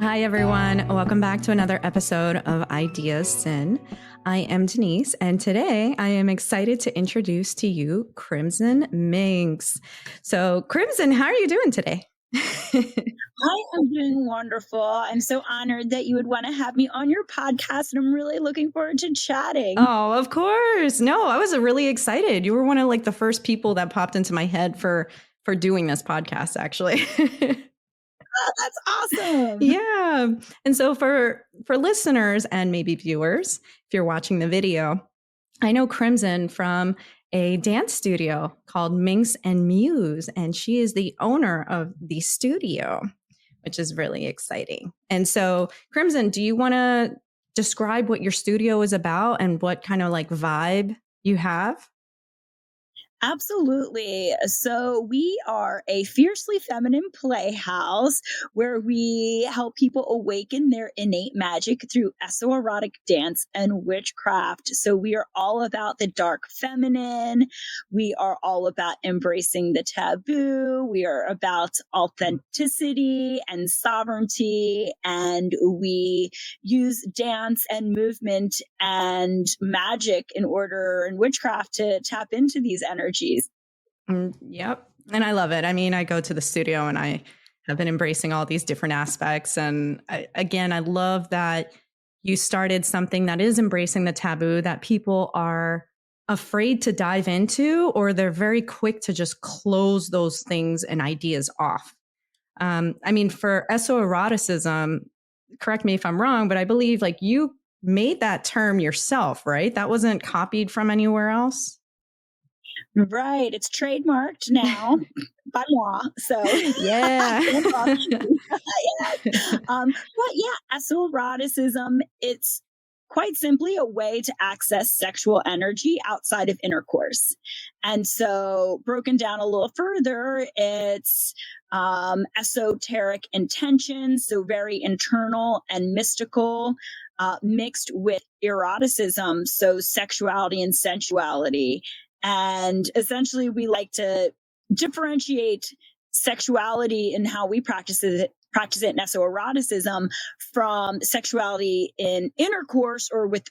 Hi, everyone. Welcome back to another episode of Ideas Sin. I am Denise, and today I am excited to introduce to you Crimson Minx. So, Crimson, how are you doing today? I am doing wonderful. I'm so honored that you would want to have me on your podcast, and I'm really looking forward to chatting. Oh, of course. No, I was really excited. You were one of the first people that popped into my head for doing this podcast, actually. Oh, that's awesome. Yeah. And so for listeners and maybe viewers, if you're watching the video, I know Crimson from a dance studio called Minx and Muse, and she is the owner of the studio, which is really exciting. And so, Crimson, do you want to describe what your studio is about and what kind of vibe you have? Absolutely. So we are a fiercely feminine playhouse where we help people awaken their innate magic through esoerotic dance and witchcraft. So we are all about the dark feminine. We are all about embracing the taboo. We are about authenticity and sovereignty. And we use dance and movement and magic and witchcraft to tap into these energies. Yep. And I love it. I mean, I go to the studio and I have been embracing all these different aspects. And I love that you started something that is embracing the taboo that people are afraid to dive into, or they're very quick to just close those things and ideas off. I mean, for esoeroticism, correct me if I'm wrong, but I believe you made that term yourself, right? That wasn't copied from anywhere else. Right. It's trademarked now by moi. So yeah. But yeah, esoeroticism, it's quite simply a way to access sexual energy outside of intercourse. And so broken down a little further, it's esoteric intentions, so very internal and mystical, mixed with eroticism, so sexuality and sensuality. And essentially, we like to differentiate sexuality and how we practice it in esoeroticism from sexuality in intercourse or with,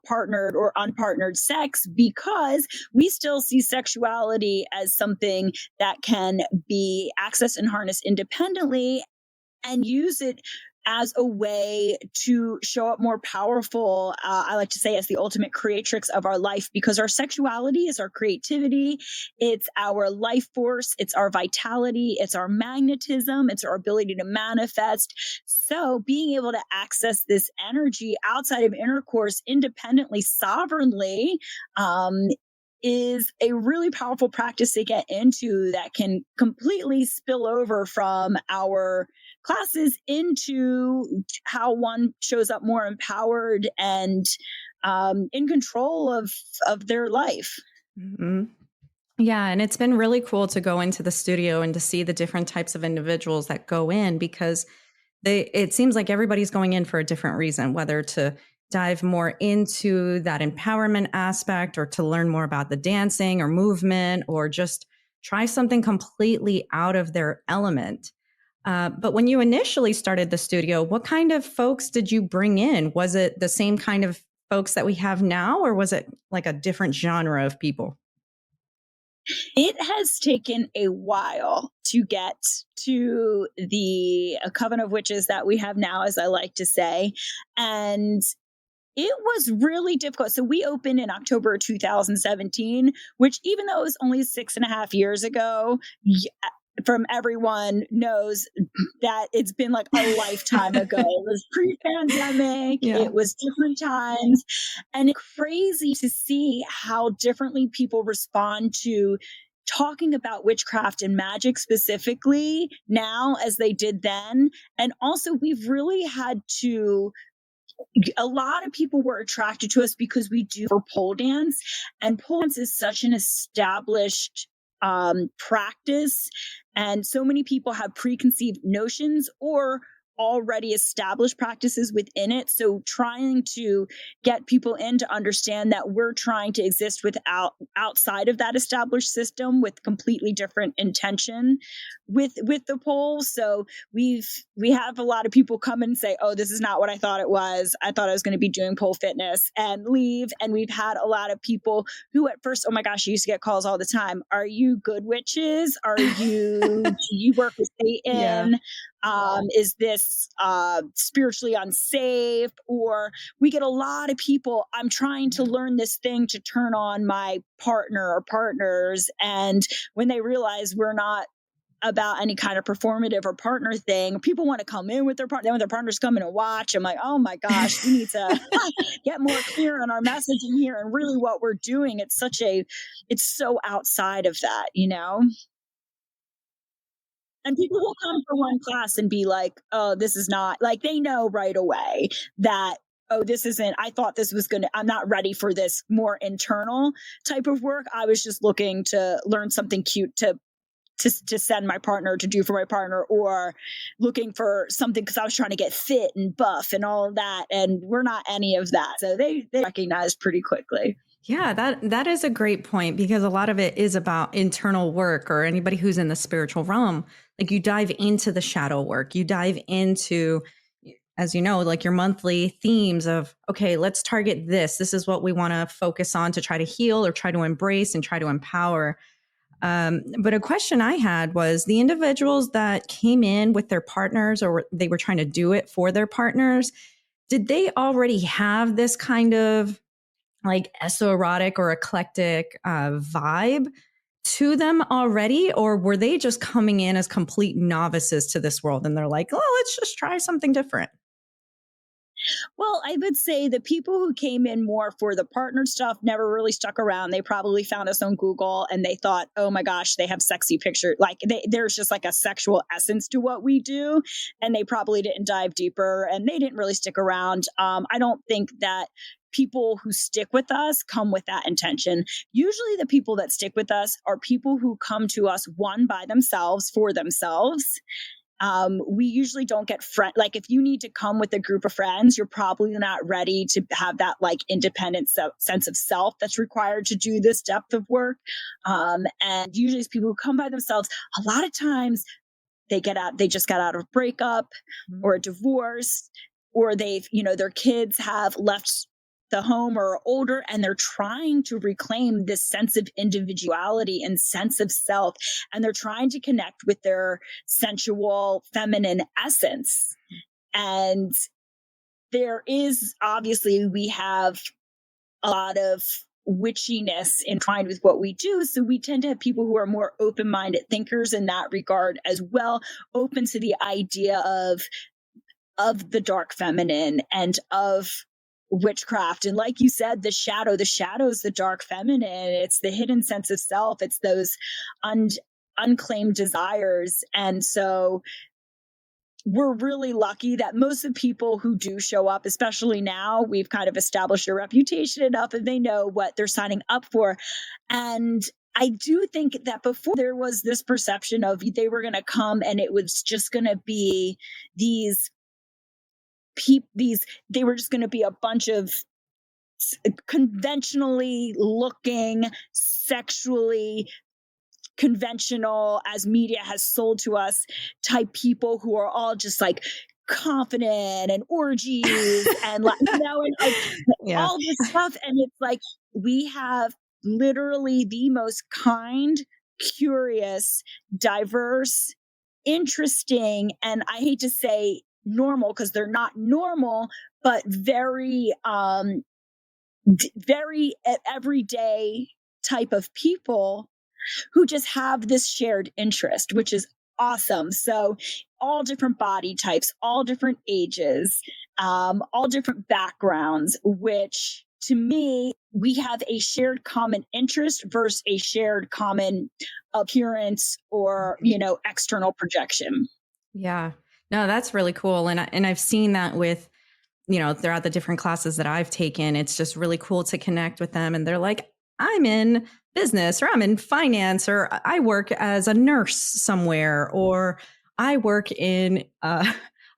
partnered or unpartnered sex, because we still see sexuality as something that can be accessed and harnessed independently and use it as a way to show up more powerful, I like to say, as the ultimate creatrix of our life, because our sexuality is our creativity, it's our life force, it's our vitality, it's our magnetism, it's our ability to manifest. So being able to access this energy outside of intercourse independently, sovereignly, is a really powerful practice to get into that can completely spill over from our classes into how one shows up more empowered and in control of their life. Mm-hmm. Yeah, and it's been really cool to go into the studio and to see the different types of individuals that go in, because it seems like everybody's going in for a different reason, whether to dive more into that empowerment aspect or to learn more about the dancing or movement or just try something completely out of their element. But when you initially started the studio, what kind of folks did you bring in? Was it the same kind of folks that we have now, or was it a different genre of people? It has taken a while to get to the coven of witches that we have now, as I like to say. And it was really difficult. So we opened in October 2017, which, even though it was only 6.5 years ago, from everyone knows that it's been like a lifetime ago. It was pre-pandemic. Yeah. It was different times. And it's crazy to see how differently people respond to talking about witchcraft and magic specifically now as they did then. And also, we've really had to, a lot of people were attracted to us because we do for pole dance, and pole dance is such an established practice, and so many people have preconceived notions or already established practices within it. So trying to get people in to understand that we're trying to exist outside of that established system with completely different intention with the polls. So we have a lot of people come and say, oh, this is not what I thought it was. I thought I was going to be doing pole fitness, and leave. And we've had a lot of people who at first, oh my gosh, I used to get calls all the time. Are you good witches? Do you work with Yeah. Satan? Is this spiritually unsafe? Or we get a lot of people, I'm trying to learn this thing to turn on my partner or partners. And when they realize we're not about any kind of performative or partner thing, people want to come in with their partner. Then when their partners come in and watch, I'm like, oh my gosh, we need to get more clear on our messaging here and really what we're doing. It's so outside of that, you know? And people will come for one class and be like, oh, this is not like, they know right away that, oh, this isn't, I thought this was I'm not ready for this more internal type of work. I was just looking to learn something cute to send my partner to do for my partner, or looking for something because I was trying to get fit and buff and all of that. And we're not any of that. So they recognize pretty quickly. Yeah, that is a great point, because a lot of it is about internal work, or anybody who's in the spiritual realm. Like, you dive into the shadow work, you dive into, as you know, like your monthly themes of, okay, let's target this. This is what we want to focus on to try to heal or try to embrace and try to empower. But a question I had was, the individuals that came in with their partners, or they were trying to do it for their partners, did they already have this kind of like esoerotic or eclectic vibe to them already? Or were they just coming in as complete novices to this world and they're like, oh, let's just try something different? Well, I would say the people who came in more for the partner stuff never really stuck around. They probably found us on Google and they thought, oh my gosh, they have sexy pictures. Like, there's just like a sexual essence to what we do. And they probably didn't dive deeper, and they didn't really stick around. I don't think that people who stick with us come with that intention. Usually the people that stick with us are people who come to us, one, by themselves, for themselves. We usually don't get like, if you need to come with a group of friends, you're probably not ready to have that like independent sense of self that's required to do this depth of work. And usually it's people who come by themselves. A lot of times they just got out of a breakup or a divorce, or their kids have left the home or are older, and they're trying to reclaim this sense of individuality and sense of self. And they're trying to connect with their sensual feminine essence. And there is, obviously, we have a lot of witchiness entwined with what we do. So we tend to have people who are more open-minded thinkers in that regard as well, open to the idea of the dark feminine and of witchcraft. And like you said, the shadow is the dark feminine. It's the hidden sense of self. It's those unclaimed desires. And so we're really lucky that most of the people who do show up, especially now, we've kind of established a reputation enough and they know what they're signing up for. And I do think that before, there was this perception of they were going to come and it was just going to be they were just going to be a bunch of conventionally looking, sexually conventional, as media has sold to us, type people who are all just like confident and orgies and like, and like Yeah. all this stuff. And it's like, we have literally the most kind, curious, diverse, interesting, and I hate to say normal because they're not normal, but very very everyday type of people who just have this shared interest, which is awesome. So all different body types, all different ages, all different backgrounds, which to me, we have a shared common interest versus a shared common appearance or, external projection. Yeah. No, that's really cool. And I've seen that with, throughout the different classes that I've taken. It's just really cool to connect with them. And they're like, I'm in business, or I'm in finance, or I work as a nurse somewhere, or I work in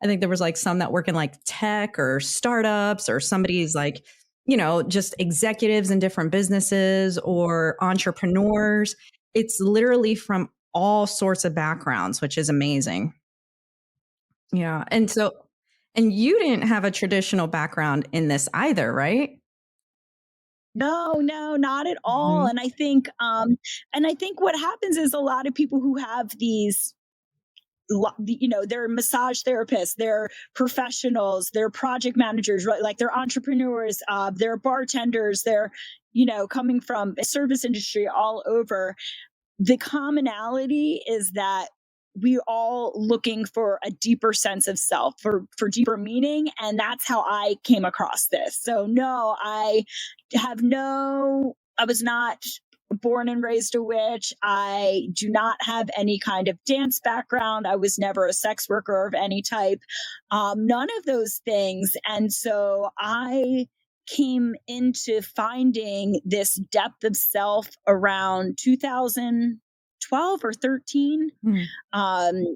I think there was like some that work in like tech or startups, or somebody's like, just executives in different businesses or entrepreneurs. It's literally from all sorts of backgrounds, which is amazing. Yeah. And you didn't have a traditional background in this either, right? No, no, not at all. Mhm. And I think what happens is a lot of people who have these they're massage therapists, they're professionals, they're project managers, right? Like they're entrepreneurs, they're bartenders, they're coming from a service industry all over. The commonality is that we all looking for a deeper sense of self, for deeper meaning, and that's how I came across this. So no, I was not born and raised a witch. I do not have any kind of dance background. I was never a sex worker of any type. None of those things. And so I came into finding this depth of self around 2012 or 13. Mm. Um,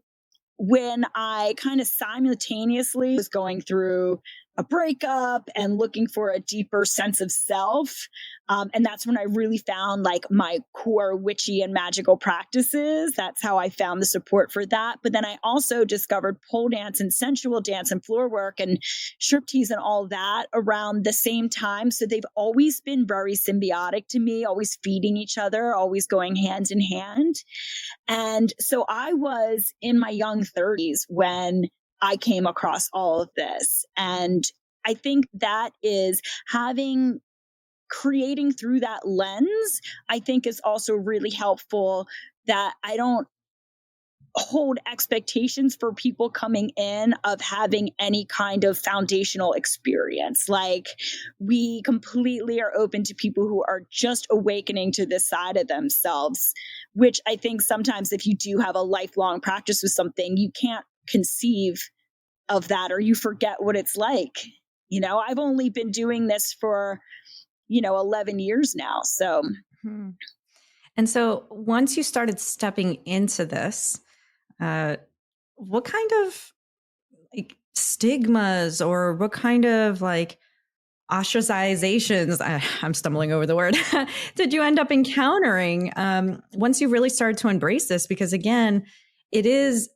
when I kind of simultaneously was going through a breakup and looking for a deeper sense of self. And that's when I really found like my core witchy and magical practices. That's how I found the support for that. But then I also discovered pole dance and sensual dance and floor work and striptease and all that around the same time. So they've always been very symbiotic to me, always feeding each other, always going hand in hand. And so I was in my young 30s when I came across all of this. And I think that is creating through that lens, I think is also really helpful, that I don't hold expectations for people coming in of having any kind of foundational experience. Like, we completely are open to people who are just awakening to this side of themselves, which I think sometimes if you do have a lifelong practice with something, you can't conceive of that, or you forget what it's like. I've only been doing this for 11 years now. So Hmm. And so once you started stepping into this, uh, what kind of like stigmas or what kind of like ostracizations, I'm stumbling over the word, did you end up encountering once you really started to embrace this? Because again, it is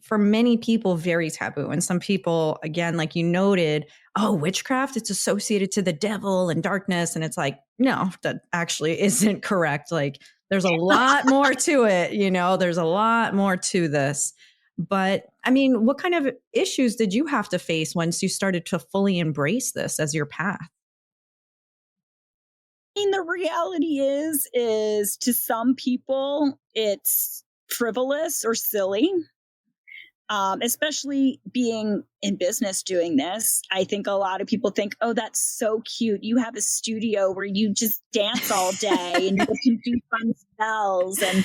for many people very taboo. And some people, again, like you noted, oh, witchcraft, it's associated to the devil and darkness. And it's like, no, that actually isn't correct. Like there's a lot more to it, there's a lot more to this. But I mean, what kind of issues did you have to face once you started to fully embrace this as your path? the reality is to some people, it's frivolous or silly. Especially being in business doing this, I think a lot of people think, oh, that's so cute. You have a studio where you just dance all day and you can do fun spells. And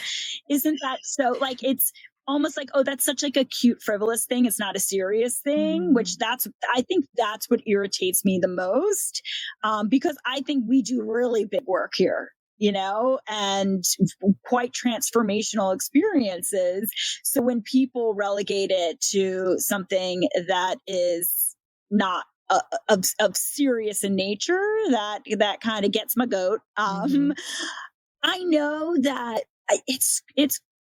isn't that so, like, it's almost like, oh, that's such like a cute, frivolous thing. It's not a serious thing, which Mm. I think that's what irritates me the most. Because I think we do really big work here, and quite transformational experiences. So when people relegate it to something that is not of serious in nature, that kind of gets my goat. Mhm. I know that it's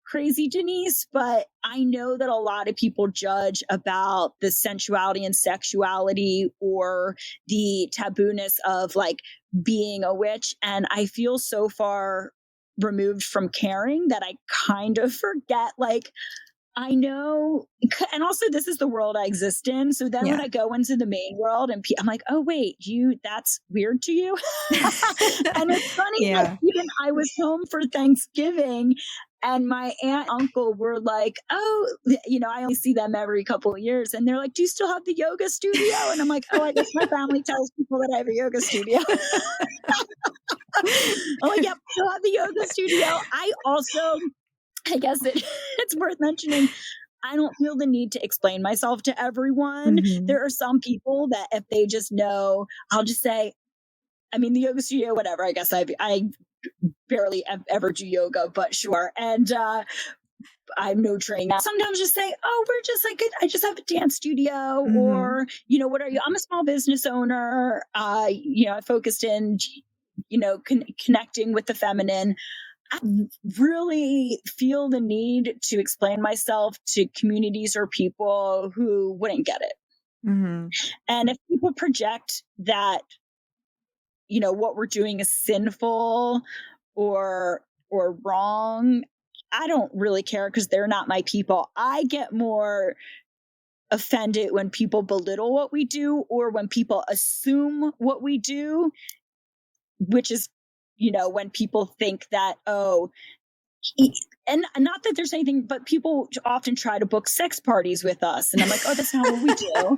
crazy, Denise, but I know that a lot of people judge about the sensuality and sexuality or the tabooness of like being a witch. And I feel so far removed from caring that I kind of forget, like, I know, and also this is the world I exist in. So then when Yeah. I go into the main world and I'm like, oh wait, that's weird to you. And it's funny, like Yeah. even I was home for Thanksgiving and my aunt and uncle were like, oh, I only see them every couple of years. And they're like, do you still have the yoga studio? And I'm like, oh, I guess my family tells people that I have a yoga studio. I'm like, yep, still have the yoga studio. I guess it's worth mentioning, I don't feel the need to explain myself to everyone. Mhm. There are some people that if they just know, I'll just say, the yoga studio, whatever. I guess I barely ever do yoga, but sure. And I have no training. Sometimes just say, oh, we're just like, I just have a dance studio, Mhm. or, what are you? I'm a small business owner. I focused in, connecting with the feminine. I really feel the need to explain myself to communities or people who wouldn't get it. Mhm. And if people project that, what we're doing is sinful or wrong, I don't really care because they're not my people. I get more offended when people belittle what we do or when people assume what we do, which is, when people think that, oh, and not that there's anything, but people often try to book sex parties with us. And I'm like, oh, that's not what we do. I'm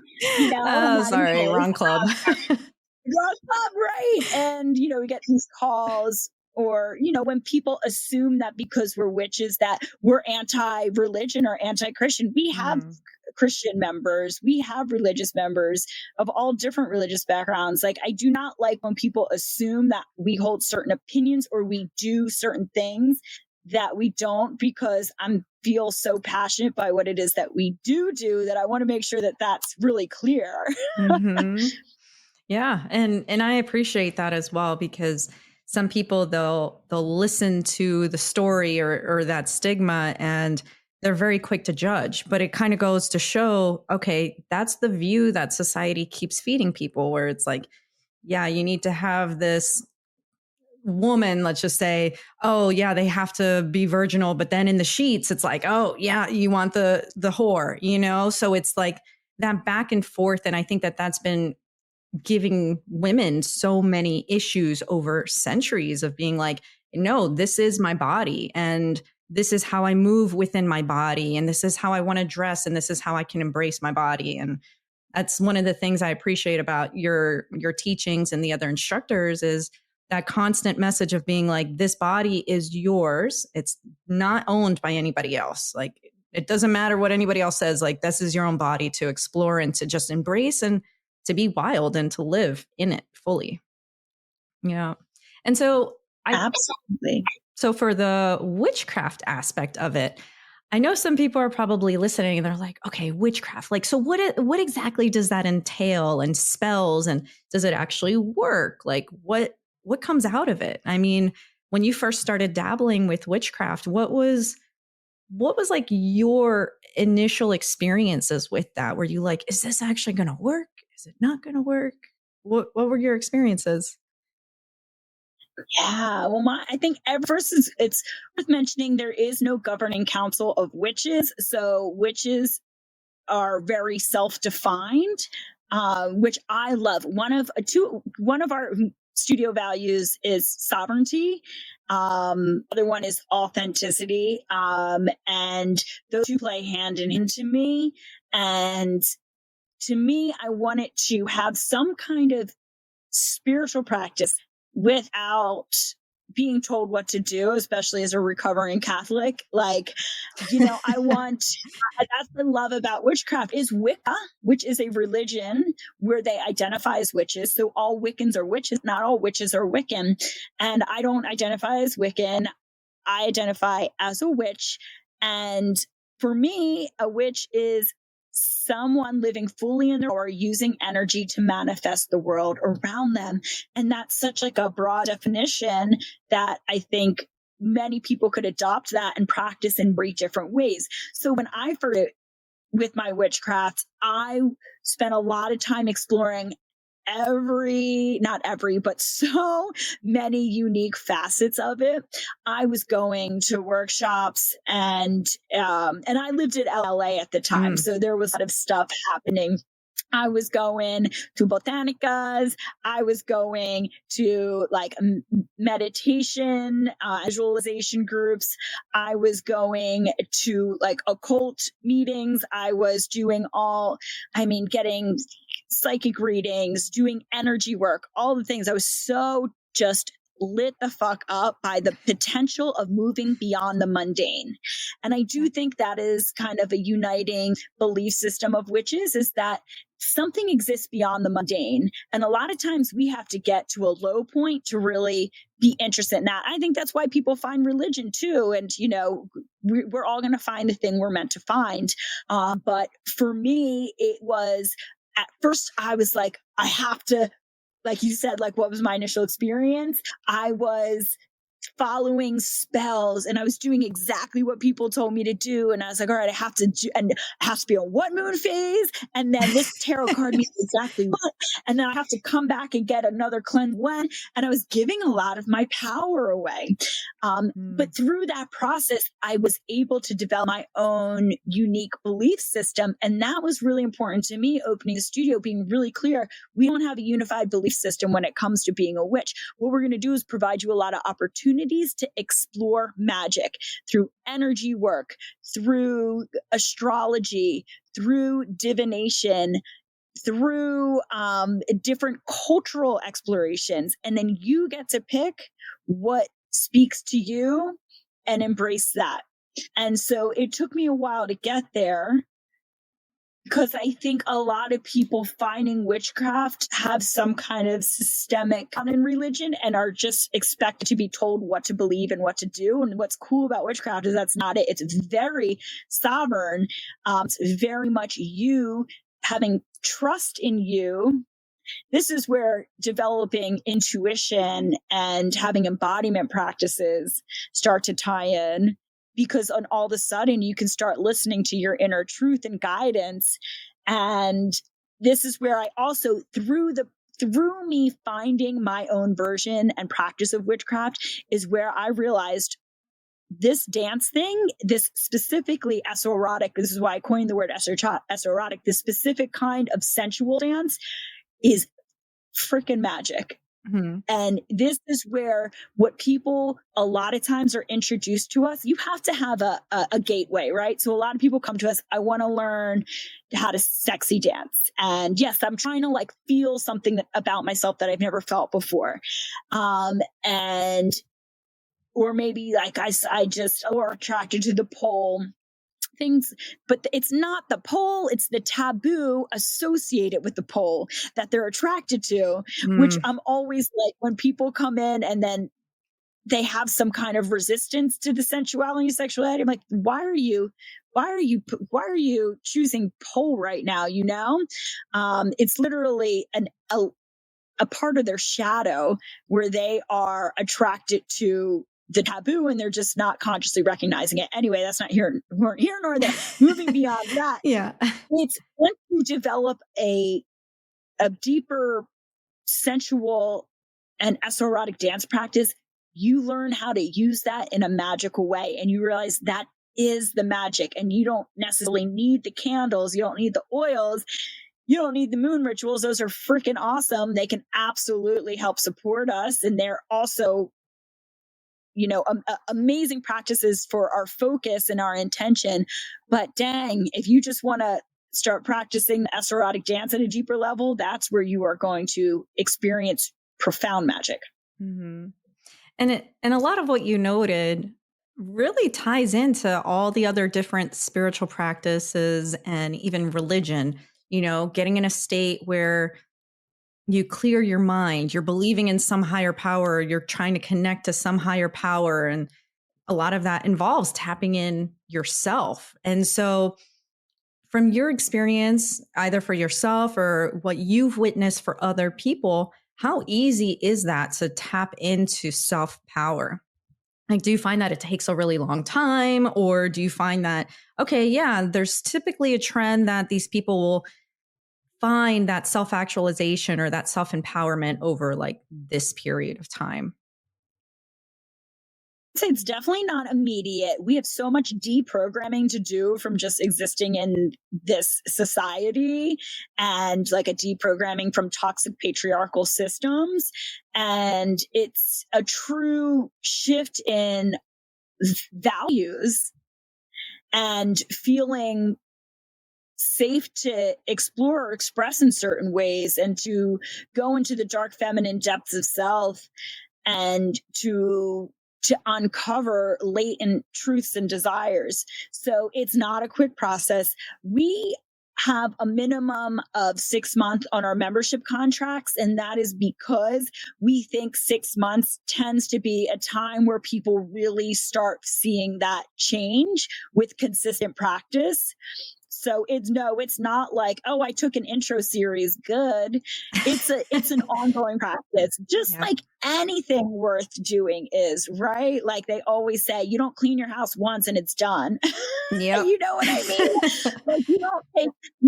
Oh, not into sorry, this. wrong club. Drug club, right? And we get these calls, or when people assume that because we're witches that we're anti-religion or anti-Christian. We have Mhm. Christian members, we have religious members of all different religious backgrounds. Like, I do not like when people assume that we hold certain opinions or we do certain things that we don't, because I'm feel so passionate by what it is that we do that I want to make sure that that's really clear. Mhm. Yeah, and I appreciate that as well, because some people, they'll listen to the story or that stigma, and they're very quick to judge, but it kind of goes to show, okay, that's the view that society keeps feeding people, where it's like, yeah, you need to have this woman, let's just say, oh yeah, they have to be virginal, but then in the sheets it's like, oh yeah, you want the whore, so it's like that back and forth. And I think that that's been giving women so many issues over centuries of being like, no, this is my body, and this is how I move within my body, and this is how I want to dress, and this is how I can embrace my body. And that's one of the things I appreciate about your teachings and the other instructors, is that constant message of being like, this body is yours. It's not owned by anybody else. Like, it doesn't matter what anybody else says. Like, this is your own body to explore and to just embrace and to be wild and to live in it fully. Yeah. And so I Absolutely. so for the witchcraft aspect of it, I know some people are probably listening and they're like, okay, witchcraft. Like, so what exactly does that entail, and spells, and does it actually work? Like, what comes out of it? I mean, when you first started dabbling with witchcraft, what was like your initial experiences with that? Were you like, is this actually going to work? Is it not going to work? What were your experiences? Yeah, well, I think first it's worth mentioning there is no governing council of witches, so witches are very self-defined, which I love. One of our studio values is sovereignty. Other one is authenticity, and those two play hand in hand to me. And to me, I want it to have some kind of spiritual practice without being told what to do, especially as a recovering Catholic. Like, I want, that's what I love about witchcraft is Wicca, which is a religion where they identify as witches. So all Wiccans are witches, not all witches are Wiccan. And I don't identify as Wiccan. I identify as a witch. And for me, a witch is someone living fully in their power, using energy to manifest the world around them. And that's such like a broad definition that I think many people could adopt that and practice in very different ways. So when I first with my witchcraft, I spent a lot of time exploring not every, but so many unique facets of it. I was going to workshops, and I lived in LA at the time, Mm. so there was a lot of stuff happening. I was going to botanicas. I was going to like meditation, visualization groups. I was going to like occult meetings. I was doing getting psychic readings, doing energy work, all the things. I was so just lit the fuck up by the potential of moving beyond the mundane. And I do think that is kind of a uniting belief system of witches, is that something exists beyond the mundane. And a lot of times we have to get to a low point to really be interested in that. I think that's why people find religion too. And, we're all going to find the thing we're meant to find. But for me, it was at first, I was like, I have to, like you said, like, what was my initial experience? I was following spells and I was doing exactly what people told me to do. And I was like, all right, I have to do, and I have to be on what moon phase. And then this tarot card means exactly what. And then I have to come back and get another cleanse when. And I was giving a lot of my power away. But through that process, I was able to develop my own unique belief system. And that was really important to me, opening the studio, being really clear. We don't have a unified belief system when it comes to being a witch. What we're going to do is provide you a lot of opportunities to explore magic through energy work, through astrology, through divination, through different cultural explorations. And then you get to pick what speaks to you and embrace that. And so it took me a while to get there, because I think a lot of people finding witchcraft have some kind of systemic in religion and are just expected to be told what to believe and what to do. And what's cool about witchcraft is that's not it. It's very sovereign. It's very much you having trust in you. This is where developing intuition and having embodiment practices start to tie in, because on all of a sudden you can start listening to your inner truth and guidance. And this is where I also, through me finding my own version and practice of witchcraft, is where I realized this dance thing, this specifically esoerotic, this is why I coined the word esoerotic, this specific kind of sensual dance is freaking magic. Mm-hmm. And this is where what people a lot of times are introduced to us. You have to have a gateway, right? So a lot of people come to us, I want to learn how to sexy dance. And yes, I'm trying to like feel something about myself that I've never felt before. Or maybe like I just or attracted to the pole things, but it's not the pole, it's the taboo associated with the pole that they're attracted to, which I'm always like, when people come in and then they have some kind of resistance to the sensuality and sexuality, I'm like, why are you choosing pole right now? It's literally a part of their shadow where they are attracted to the taboo and they're just not consciously recognizing it. Anyway, that's not here nor there. Moving beyond that. Yeah. It's once you develop a deeper sensual and esoteric dance practice, you learn how to use that in a magical way. And you realize that is the magic. And you don't necessarily need the candles. You don't need the oils. You don't need the moon rituals. Those are freaking awesome. They can absolutely help support us. And they're also, amazing practices for our focus and our intention. But dang, if you just want to start practicing the esoteric dance at a deeper level, that's where you are going to experience profound magic. Mm-hmm. And a lot of what you noted really ties into all the other different spiritual practices and even religion, getting in a state where you clear your mind, you're believing in some higher power, you're trying to connect to some higher power. And a lot of that involves tapping in yourself. And so from your experience, either for yourself or what you've witnessed for other people, how easy is that to tap into self-power? Like, do you find that it takes a really long time, or do you find that, okay, yeah, there's typically a trend that these people will find that self-actualization or that self-empowerment over like this period of time? It's definitely not immediate. We have so much deprogramming to do from just existing in this society, and like a deprogramming from toxic patriarchal systems. And it's a true shift in values and feeling safe to explore or express in certain ways, and to go into the dark feminine depths of self, and to uncover latent truths and desires. So it's not a quick process. We have a minimum of 6 months on our membership contracts. And that is because we think 6 months tends to be a time where people really start seeing that change with consistent practice. So it's not like, oh, I took an intro series. Good. It's an ongoing practice, just Yeah. like anything worth doing is, right? Like they always say, you don't clean your house once and it's done. Yep. You know what I mean? Like you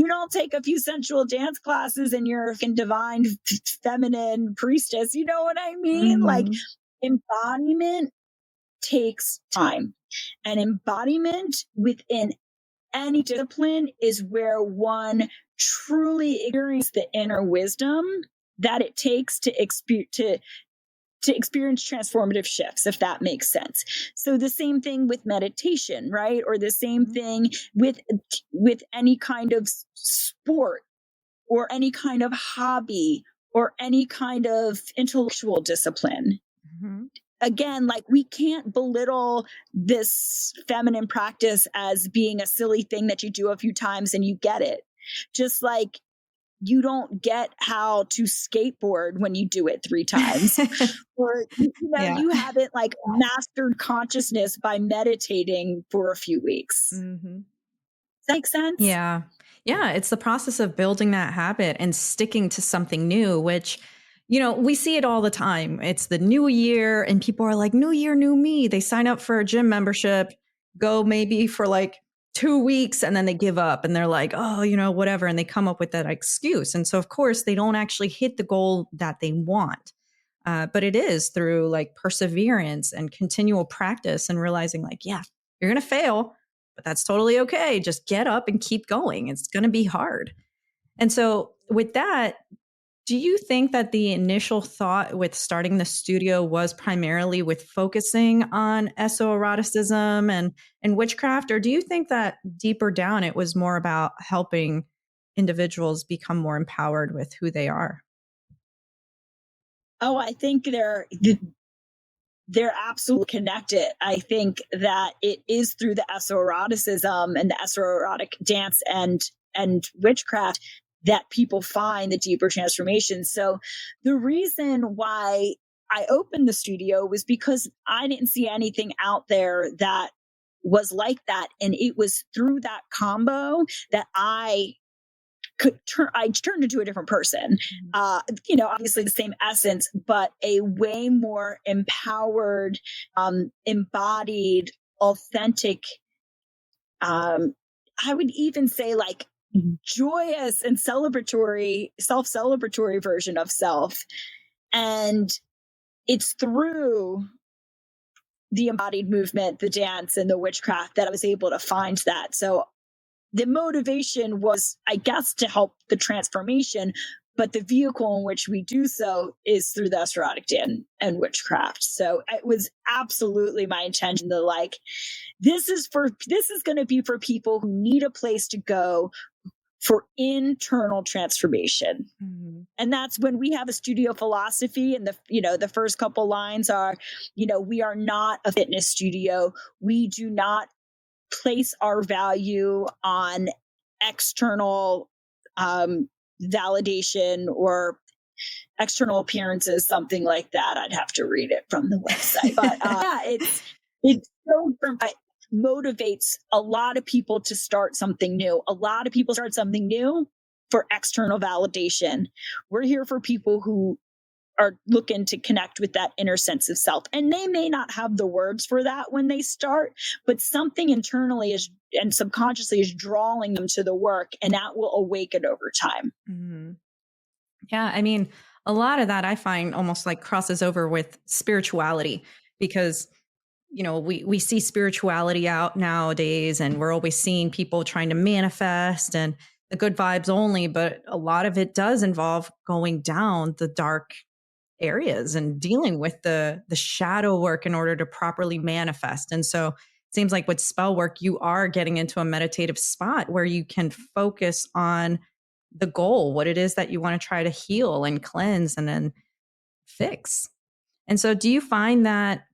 don't take a few sensual dance classes and you're a divine feminine priestess. You know what I mean? Like Mhm. embodiment takes time. And embodiment within any discipline is where one truly experiences the inner wisdom that it takes to experience transformative shifts, if that makes sense. So the same thing with meditation, right? Or the same thing with any kind of sport or any kind of hobby or any kind of intellectual discipline. Mhm. Again, like we can't belittle this feminine practice as being a silly thing that you do a few times and you get it. Just like you don't get how to skateboard when you do it 3 times, or Yeah. you haven't like mastered consciousness by meditating for a few weeks. Mhm. Does that make sense? Yeah. Yeah. It's the process of building that habit and sticking to something new, which, we see it all the time. It's the new year, and people are like, new year, new me. They sign up for a gym membership, go maybe for like 2 weeks, and then they give up and they're like, oh, whatever. And they come up with that excuse. And so, of course, they don't actually hit the goal that they want. But it is through like perseverance and continual practice and realizing, like, yeah, you're going to fail, but that's totally okay. Just get up and keep going. It's going to be hard. And so, with that, do you think that the initial thought with starting the studio was primarily with focusing on esoeroticism and witchcraft? Or do you think that deeper down it was more about helping individuals become more empowered with who they are? Oh, I think they're absolutely connected. I think that it is through the esoeroticism and the esoerotic dance and witchcraft that people find the deeper transformation. So the reason why I opened the studio was because I didn't see anything out there that was like that. And it was through that combo that I turned into a different person. Mhm. Obviously the same essence, but a way more empowered, embodied, authentic, I would even say like joyous and self-celebratory version of self. And it's through the embodied movement, the dance and the witchcraft that I was able to find that. So the motivation was, I guess, to help the transformation, but the vehicle in which we do so is through the esoteric and witchcraft. So it was absolutely my intention to like, this is going to be for people who need a place to go for internal transformation. Mhm. And that's when we have a studio philosophy, and the first couple lines are, we are not a fitness studio. We do not place our value on external validation or external appearances, something like that. I'd have to read it from the website, but yeah, it's so it motivates a lot of people to start something new. A lot of people start something new for external validation. We're here for people who are looking to connect with that inner sense of self. And they may not have the words for that when they start, but something internally is and subconsciously is drawing them to the work, and that will awaken over time. Mhm. Yeah, I mean, a lot of that I find almost like crosses over with spirituality because we see spirituality out nowadays, and we're always seeing people trying to manifest and the good vibes only, but a lot of it does involve going down the dark areas and dealing with the shadow work in order to properly manifest. And so it seems like with spell work you are getting into a meditative spot where you can focus on the goal, what it is that you want to try to heal and cleanse and then fix. And so do you find that,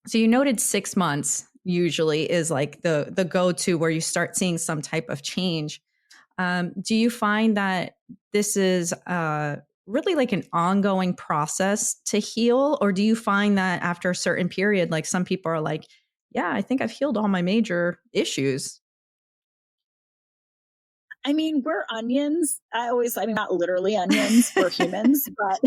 so you noted 6 months usually is like the go-to where you start seeing some type of change. Do you find that this is really like an ongoing process to heal? Or do you find that after a certain period, like some people are like, yeah, I think I've healed all my major issues? I mean, we're onions. I mean, not literally onions, we're humans, but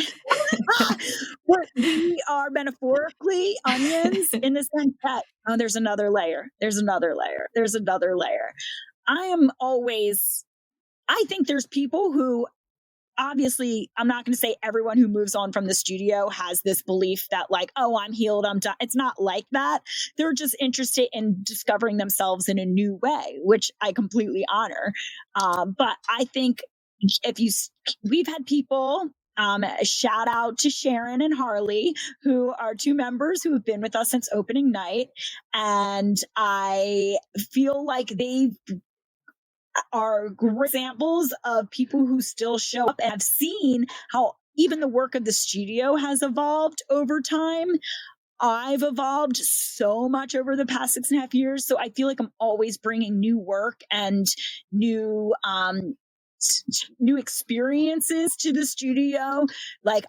we are metaphorically onions in the sense that, oh, there's another layer, there's another layer, there's another layer. I think there's people who, obviously, I'm not going to say everyone who moves on from the studio has this belief that, like, oh, I'm healed, I'm done. It's not like that. They're just interested in discovering themselves in a new way, which I completely honor. But I think if you, we've had people. A shout out to Sharon and Harley, who are two members who have been with us since opening night. And I feel like they've are great examples of people who still show up and have seen how even the work of the studio has evolved over time. I've evolved so much over the past 6.5 years. So I feel like I'm always bringing new work and new, new experiences to the studio. Like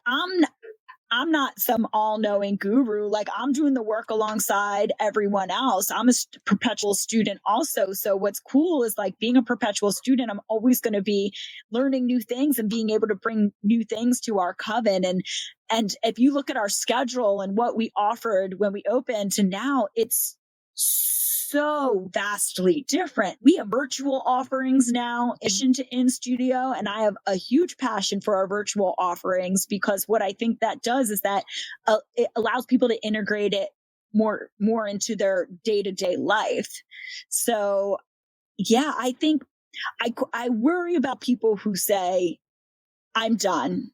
I'm not some all-knowing guru. Like, I'm doing the work alongside everyone else. I'm a perpetual student also. So what's cool is, like, being a perpetual student, I'm always going to be learning new things and being able to bring new things to our coven. And if you look at our schedule and what we offered when we opened to now, it's so vastly different. We have virtual offerings now, in addition to in studio, and I have a huge passion for our virtual offerings, because what I think that does is that it allows people to integrate it more into their day-to-day life. So yeah, I think I worry about people who say, I'm done.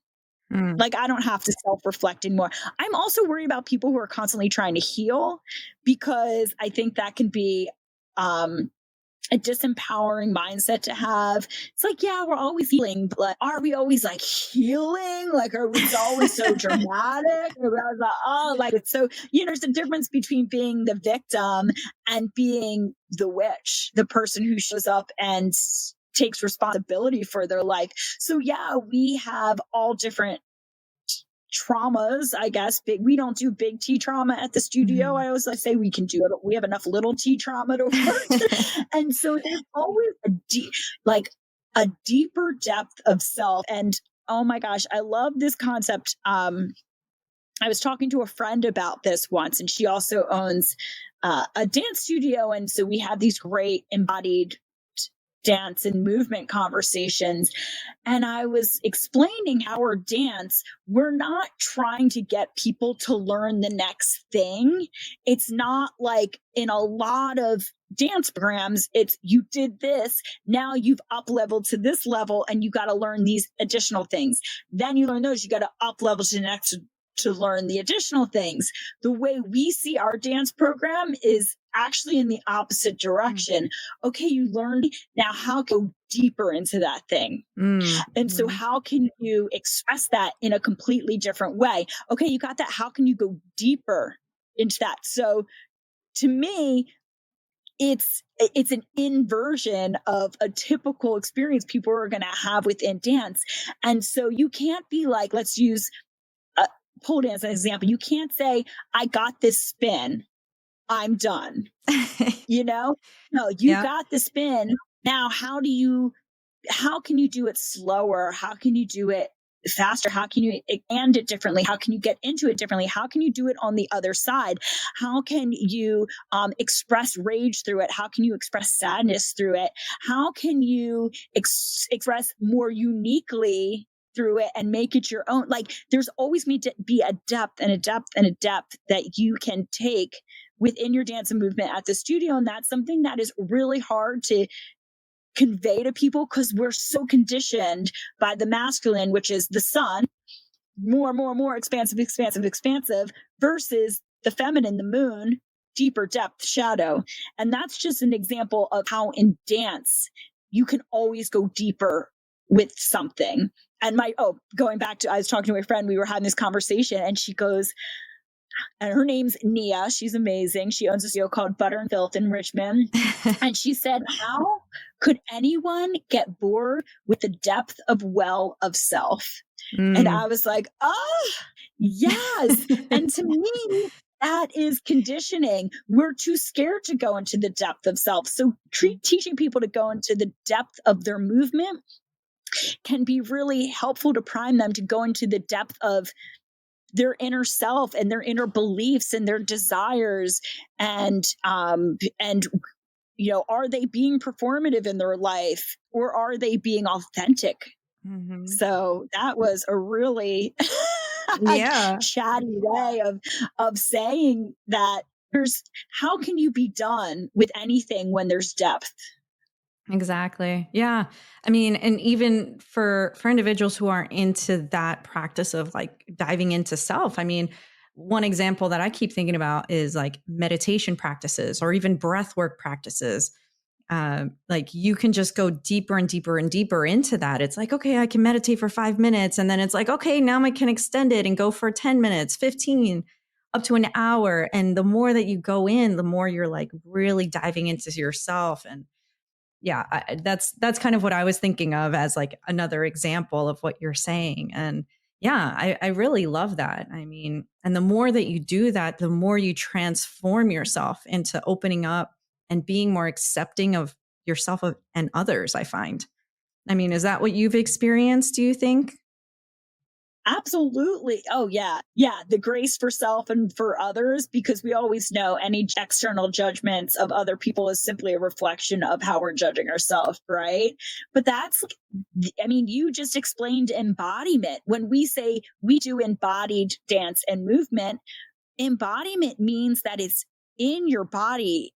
Like, I don't have to self-reflect anymore. I'm also worried about people who are constantly trying to heal, because I think that can be a disempowering mindset to have. It's like, yeah, we're always healing, but are we always like healing? Like, are we always so dramatic? Or I was like, oh, like, it's so, there's a difference between being the victim and being the witch, the person who shows up and takes responsibility for their life. So yeah, we have all different traumas, I guess. We don't do big T trauma at the studio. I always say we can do it. We have enough little T trauma to work. And so there's always a deeper depth of self. And oh my gosh, I love this concept. I was talking to a friend about this once, and she also owns a dance studio. And so we have these great embodied dance and movement conversations. And I was explaining how our dance, we're not trying to get people to learn the next thing. It's not like in a lot of dance programs, it's you did this, now you've up leveled to this level and you got to learn these additional things. Then you learn those, you got to up level to the next to learn the additional things. The way we see our dance program is actually in the opposite direction. Okay, you learned, now how go deeper into that thing? And so how can you express that in a completely different way? Okay, you got that. How can you go deeper into that? So to me, it's an inversion of a typical experience people are going to have within dance. And so you can't be like, let's use pole dance as an example. You can't say, I got this spin, I'm done. No, you got the spin. Now, how can you do it slower? How can you do it faster? How can you expand it differently? How can you get into it differently? How can you do it on the other side? How can you express rage through it? How can you express sadness through it? How can you express more uniquely through it and make it your own? Like, there's always need to be a depth and a depth and a depth that you can take within your dance and movement at the studio. And that's something that is really hard to convey to people, because we're so conditioned by the masculine, which is the sun, more expansive, versus the feminine, the moon, deeper depth, shadow. And that's just an example of how in dance you can always go deeper with something. And going back to, I was talking to my friend, we were having this conversation, and she goes, and her name's Nia. She's amazing. She owns a studio called Butter and Filth in Richmond. And she said, how Could anyone get bored with the depth of well of self? And I Mm. was like, oh, yes. And to me, that is conditioning. We're too scared to go into the depth of self. So teaching people to go into the depth of their movement can be really helpful to prime them to go into the depth of their inner self and their inner beliefs and their desires, and are they being performative in their life, or are they being authentic? Mhm. So that was a really Yeah. chatty way of saying that there's how can you be done with anything when there's depth? Exactly. Yeah. I mean, and even for individuals who aren't into that practice of like diving into self, I mean, one example that I keep thinking about is like meditation practices or even breath work practices. Like you can just go deeper and deeper and deeper into that. It's like, okay, I can meditate for 5 minutes. And then it's like, okay, now I can extend it and go for 10 minutes, 15, up to an hour. And the more that you go in, the more you're like really diving into yourself. And yeah, that's kind of what I was thinking of as like another example of what you're saying. And yeah, I really love that. I mean, and the more that you do that, the more you transform yourself into opening up and being more accepting of yourself and others, I find. I mean, is that what you've experienced, do you think? Absolutely. Oh, yeah. Yeah. The grace for self and for others, because we always know any external judgments of other people is simply a reflection of how we're judging ourselves, right? But I mean, you just explained embodiment. When we say we do embodied dance and movement, embodiment means that it's in your body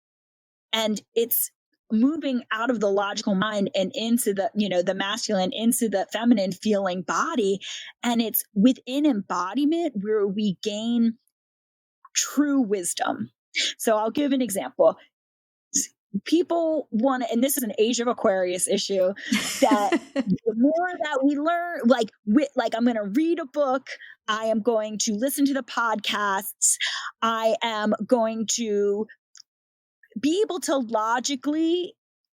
and it's moving out of the logical mind and into the masculine, into the feminine feeling body. And it's within embodiment where we gain true wisdom. So I'll give an example. People want to, and this is an age of Aquarius issue, that the more that we learn, like I'm going to read a book, I am going to listen to the podcasts, I am going to be able to logically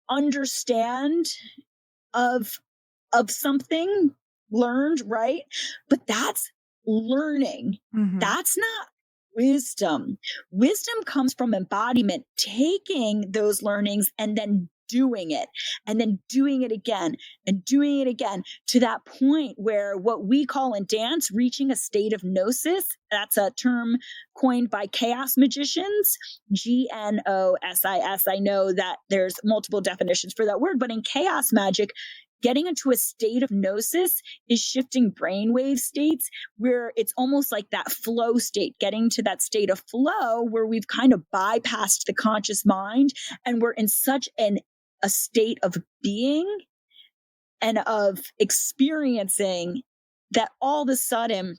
understand of something learned, right? But that's learning. Hmm. That's not wisdom. Wisdom comes from embodiment, taking those learnings and then doing it, and then doing it again and doing it again, to that point where what we call in dance reaching a state of gnosis. That's a term coined by chaos magicians, Gnosis. I know that there's multiple definitions for that word, but in chaos magic, getting into a state of gnosis is shifting brainwave states where it's almost like that flow state, getting to that state of flow where we've kind of bypassed the conscious mind and we're in such a state of being and of experiencing that all of a sudden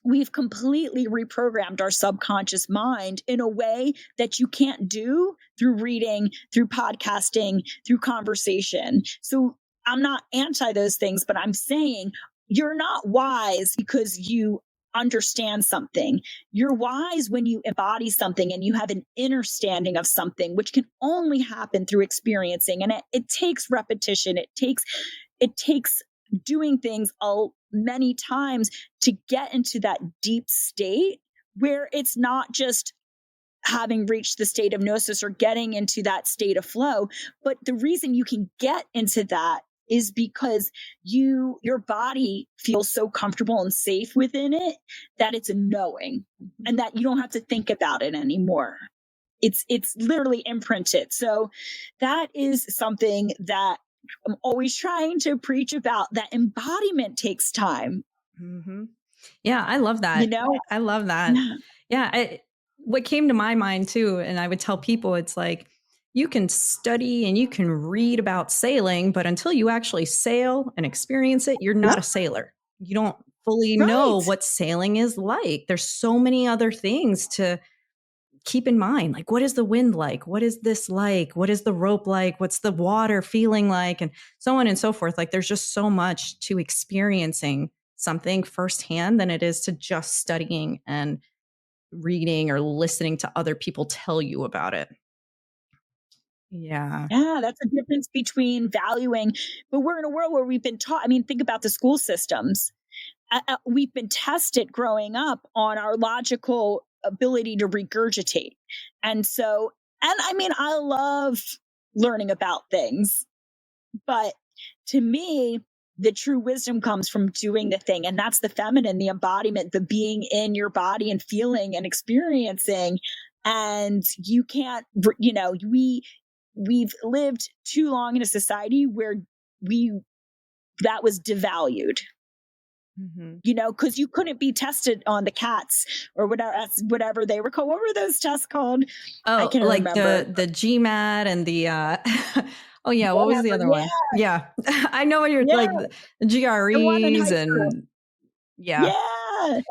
we've completely reprogrammed our subconscious mind in a way that you can't do through reading, through podcasting, through conversation. So I'm not anti those things, but I'm saying you're not wise because you understand something. You're wise when you embody something and you have an understanding of something, which can only happen through experiencing. And it takes repetition. It takes doing things many times to get into that deep state where it's not just having reached the state of gnosis or getting into that state of flow. But the reason you can get into that is because your body feels so comfortable and safe within it that it's a knowing, and that you don't have to think about it anymore. It's literally imprinted. So that is something that I'm always trying to preach about, that embodiment takes time, Hmm. Yeah, I love you that. know? I love that. Yeah. Yeah, what came to my mind too, and I would tell people, it's like you can study and you can read about sailing, but until you actually sail and experience it, you're not Yep. a sailor. You don't fully know Right. what sailing is like. There's so many other things to keep in mind. Like, what is the wind like? What is this like? What is the rope like? What's the water feeling like? And so on and so forth. Like, there's just so much to experiencing something firsthand than it is to just studying and reading or listening to other people tell you about it. Yeah. Yeah, that's the difference between valuing, but we're in a world where we've been taught. I mean, think about the school systems. We've been tested growing up on our logical ability to regurgitate. And so, and I mean, I love learning about things, but to me, the true wisdom comes from doing the thing. And that's the feminine, the embodiment, the being in your body and feeling and experiencing. And you can't, you know, we've lived too long in a society where we that was devalued, Mhm. you know, because you couldn't be tested on the cats or whatever they were called. What were those tests called? I Oh, can't like remember. the GMAT and the oh yeah, what was the Whatever. other Yeah, one? Yeah. I know what you're yeah. like the The one in GREs high school. and yeah. Yeah.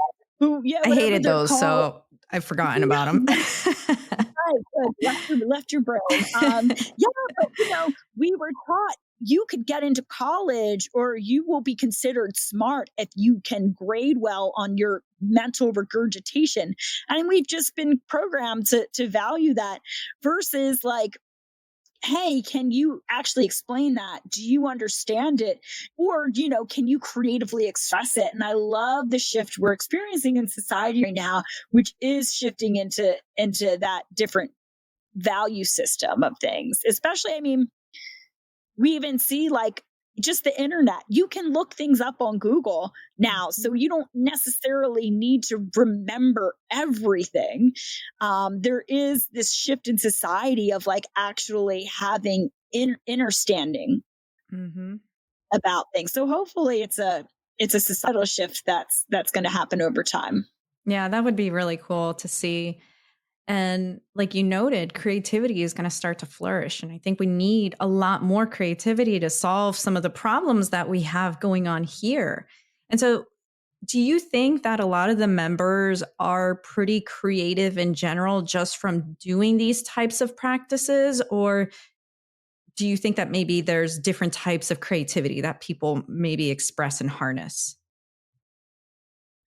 Who? Yeah, I whatever hated they're those, called. so I've forgotten about them. Right, good. Left your brain. Yeah, but you know, we were taught you could get into college or you will be considered smart if you can grade well on your mental regurgitation. And we've just been programmed to value that versus like, hey, can you actually explain that? Do you understand it? Or, you know, can you creatively express it? And I love the shift we're experiencing in society right now, which is shifting into that different value system of things. Especially, I mean, we even see like just the internet. You can look things up on Google now, so Mhm. you don't necessarily need to remember everything. There is this shift in society of like actually having understanding Mhm. about things. So hopefully, it's a societal shift that's going to happen over time. Yeah, that would be really cool to see. And like you noted, creativity is going to start to flourish. And I think we need a lot more creativity to solve some of the problems that we have going on here. And so, do you think that a lot of the members are pretty creative in general just from doing these types of practices? Or do you think that maybe there's different types of creativity that people maybe express and harness?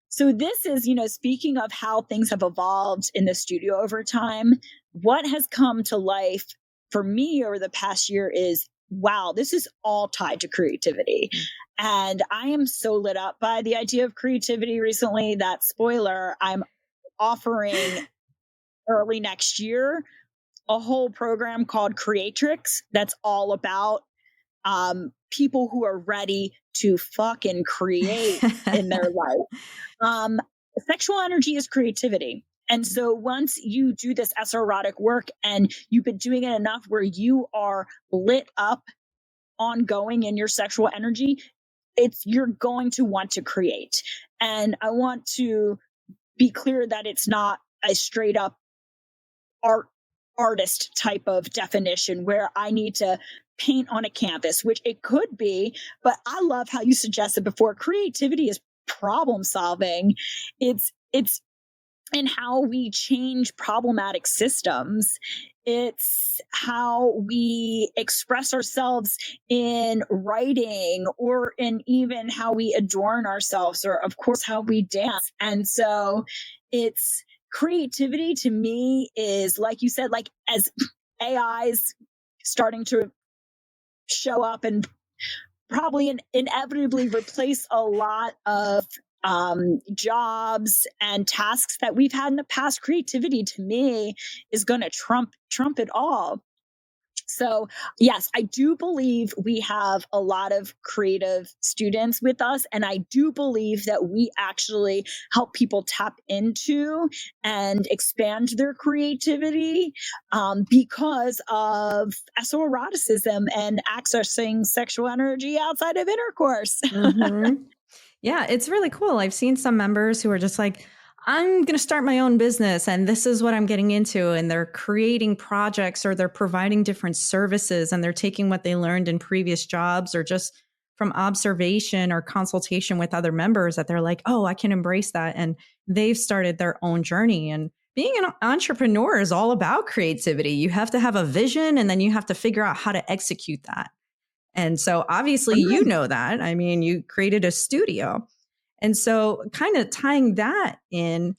So this is, you know, speaking of how things have evolved in the studio over time, what has come to life for me over the past year is wow, this is all tied to creativity. Mm. And I am so lit up by the idea of creativity recently that spoiler, I'm offering early next year a whole program called Creatrix that's all about people who are ready to fucking create in their life. Um, Sexual energy is creativity. And so once you do this esoerotic work and you've been doing it enough where you are lit up ongoing in your sexual energy, you're going to want to create. And I want to be clear that it's not a straight up art artist type of definition where I need to paint on a canvas, which it could be, but I love how you suggested before creativity is problem solving. It's in how we change problematic systems. It's how we express ourselves in writing or in even how we adorn ourselves, or, of course, how we dance. And so it's creativity to me is, like you said, like as AI's starting to show up and probably inevitably replace a lot of jobs and tasks that we've had in the past. Creativity to me is going to trump it all. So yes, I do believe we have a lot of creative students with us, and I do believe that we actually help people tap into and expand their creativity because of esoeroticism and accessing sexual energy outside of intercourse. Mhm. Yeah, it's really cool. I've seen some members who are just like, I'm going to start my own business and this is what I'm getting into. And they're creating projects or they're providing different services and they're taking what they learned in previous jobs or just from observation or consultation with other members that they're like, oh, I can embrace that. And they've started their own journey. And being an entrepreneur is all about creativity. You have to have a vision and then you have to figure out how to execute that. And so obviously, you know that. I mean, you created a studio. And so, kind of tying that in,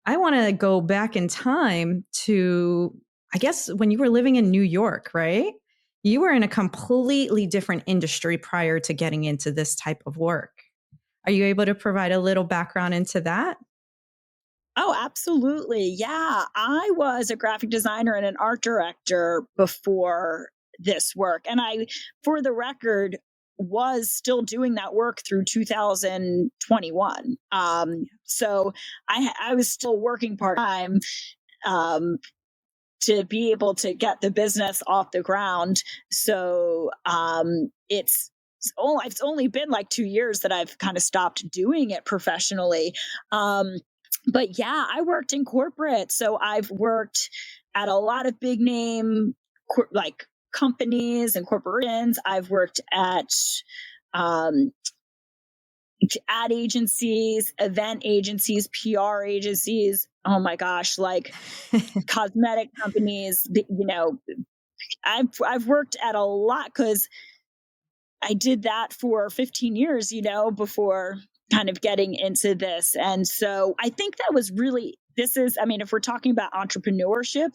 I want to go back in time to I guess when you were living in New York, right? You were in a completely different industry prior to getting into this type of work. Are you able to provide a little background into that? Oh, absolutely. Yeah. I was a graphic designer and an art director before this work. And I, for the record, was still doing that work through 2021. So I was still working part time um, to be able to get the business off the ground. So it's only been like 2 years that I've kind of stopped doing it professionally. But yeah, I worked in corporate. So I've worked at a lot of big name like companies and corporations. I've worked at um, ad agencies, event agencies, PR agencies. Oh my gosh, like cosmetic companies, I've worked at a lot because I did that for 15 years, before kind of getting into this. And so I think that was really, I mean, if we're talking about entrepreneurship,